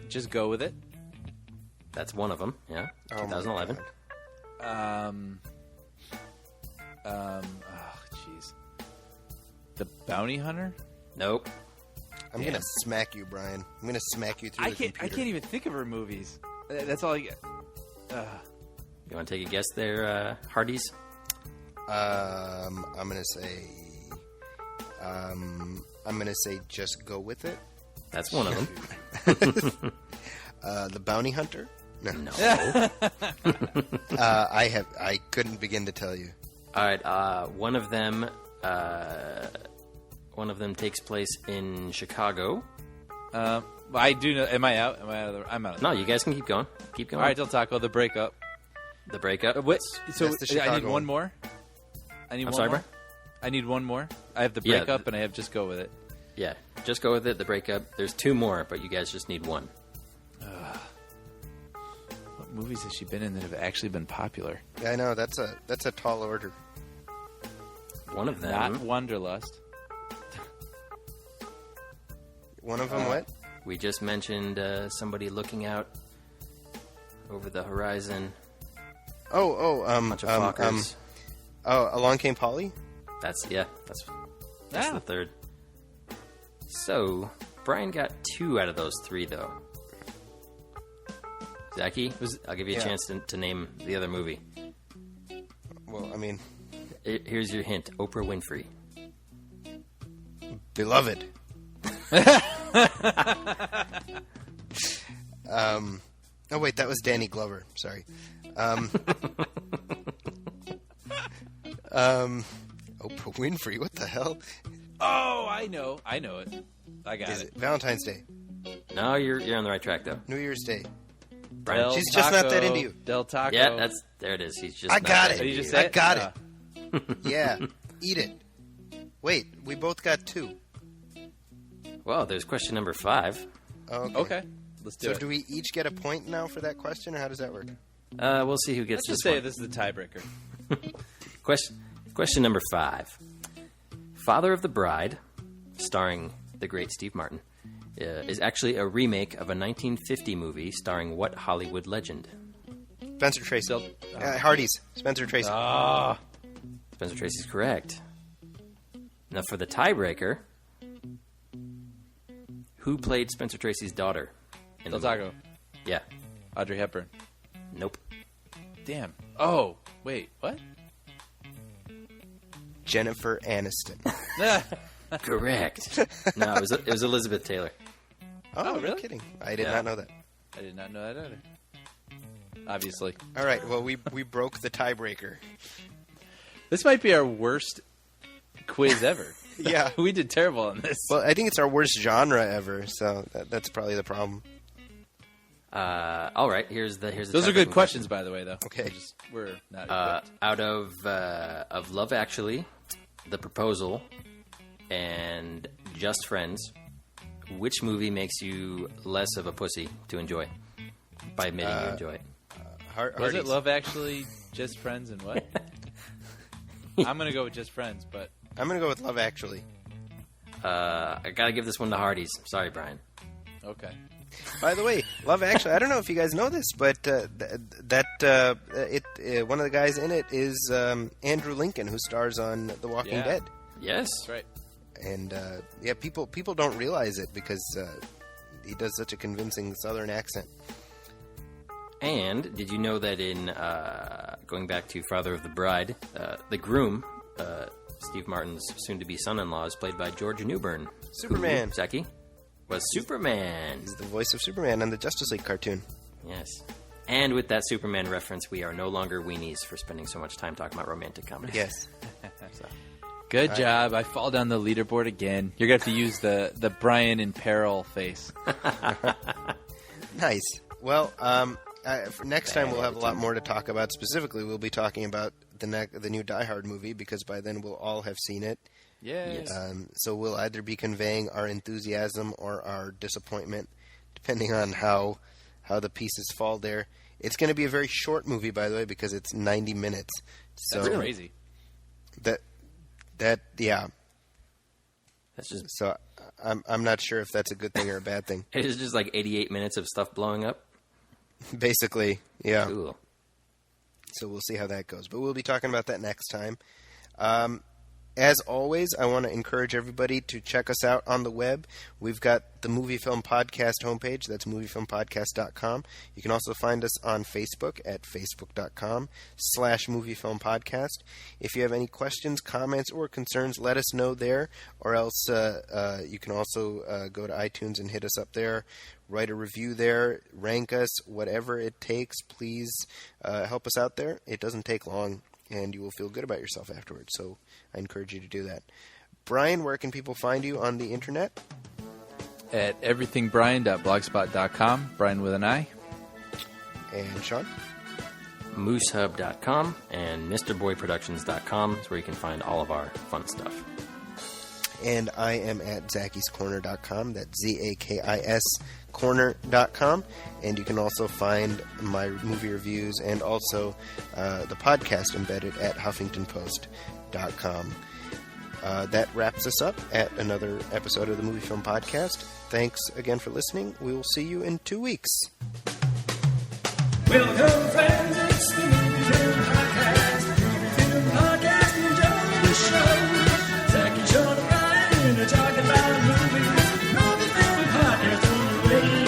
Just go with it. That's one of them. Yeah. Oh, my 2011. Jeez. The Bounty Hunter? Nope. I'm gonna smack you, Brian. I'm gonna smack you through the I computer. can't even think of her movies. That's all I get. You want to take a guess there, Hardee's? I'm gonna say just go with it. That's one of them. The Bounty Hunter. No. No. I couldn't begin to tell you. All right. One of them takes place in Chicago. I do know. Am I out? I'm out. No, you guys can keep going. Keep going. All right, Del Taco. The Breakup. The Breakup. So That's the I need Chicago one more. I'm sorry, more? Brian? I need one more. I have the Yeah, Breakup, and I have Just Go With It. Yeah, just go with it. The Breakup. There's 2 more, but you guys just need 1. What movies has she been in that have actually been popular? Yeah, I know that's a tall order. One of them. Not Wanderlust. One of them, what? We just mentioned somebody looking out over the horizon. Bunch of fuckers. Along Came Polly. That's the third. So Brian got 2 out of those 3, though. Zachy, I'll give you a chance to name the other movie. Well, I mean, Here's your hint: Oprah Winfrey. Beloved. Oh wait, that was Danny Glover. Sorry. Oprah Winfrey. What the hell? Oh, I know it. I got Is it. it Valentine's Day? No, you're on the right track though. New Year's Day? Brian. She's just not that into you. Del Taco. Yeah, there it is. He's just. I not got that it. Did you into just you. say I got it? it. Yeah, eat it. Wait, we both got 2. Well, there's question number 5. Okay. Let's do So it. do we each get a point now for that question, or how does that work? We'll see who gets Let's just this say one. this is the tiebreaker. Question number 5. Father of the Bride, starring the great Steve Martin, is actually a remake of a 1950 movie starring what Hollywood legend? Spencer Tracy. Hardy's. Spencer Tracy. Spencer Tracy's correct. Now for the tiebreaker, who played Spencer Tracy's daughter? In Del the movie? Taco. Yeah. Audrey Hepburn. Nope. Damn. Oh, wait. What? Jennifer Aniston. Correct. No, it was Elizabeth Taylor. Oh, really? No kidding. I did Yeah. not know that. I did not know that either. Obviously. All right, well, we broke the tiebreaker. This might be our worst quiz ever. Yeah. We did terrible on this. Well, I think it's our worst genre ever, so that's probably the problem. All right, here's the Those are good tiebreaking questions, by the way, though. Okay. We're not equipped. Out of Love Actually, The Proposal, and Just Friends, which movie makes you less of a pussy to enjoy? By admitting you enjoy it. Was Hardy's. it Love Actually, Just Friends, and what? I'm going to go with Just Friends, but... I'm going to go with Love Actually. I gotta give this one to Hardy's. Sorry, Brian. Okay. By the way, Love Actually, I don't know if you guys know this, but one of the guys in it is Andrew Lincoln, who stars on The Walking Yeah. Dead. Yes. That's right. And people don't realize it because he does such a convincing Southern accent. And did you know that in going back to Father of the Bride, the groom, Steve Martin's soon-to-be son-in-law, is played by George Newbern. Superman. Who, Zaki, was Superman. He's the voice of Superman on the Justice League cartoon. Yes. And with that Superman reference, we are no longer weenies for spending so much time talking about romantic comedies. Yes. So, Good job. I fall down the leaderboard again. You're going to have to use the Brian in peril face. Nice. Well, for next time we'll have a lot more to talk about. Specifically, we'll be talking about the new Die Hard movie, because by then we'll all have seen it. Yes. So we'll either be conveying our enthusiasm or our disappointment, depending on how the pieces fall there. It's going to be a very short movie, by the way, because it's 90 minutes. So That's crazy. Yeah. that's just So I'm not sure if that's a good thing or a bad thing. it's just like 88 minutes of stuff blowing up. Basically, yeah. Cool. So we'll see how that goes. But we'll be talking about that next time. As always, I want to encourage everybody to check us out on the web. We've got the Movie Film Podcast homepage. That's moviefilmpodcast.com. You can also find us on Facebook at facebook.com/moviefilmpodcast. If you have any questions, comments, or concerns, let us know there. Or else you can also go to iTunes and hit us up there. Write a review there. Rank us. Whatever it takes, please help us out there. It doesn't take long, and you will feel good about yourself afterwards. So I encourage you to do that. Brian, where can people find you on the internet? At everythingbrian.blogspot.com. Brian with an I. And Sean? Moosehub.com and MrBoyProductions.com is where you can find all of our fun stuff. And I am at ZakisCorner.com. That's ZAKIS Corner.com. And you can also find my movie reviews and also the podcast embedded at HuffingtonPost.com. That wraps us up at another episode of the Movie Film Podcast. Thanks again for listening. We will see you in 2 weeks. Welcome, friends, it's the Movie Film Podcast. Movie Film Podcast, enjoy the show. Zach and Sean and Ryan are talking about movies. Movie Film Podcast on the radio.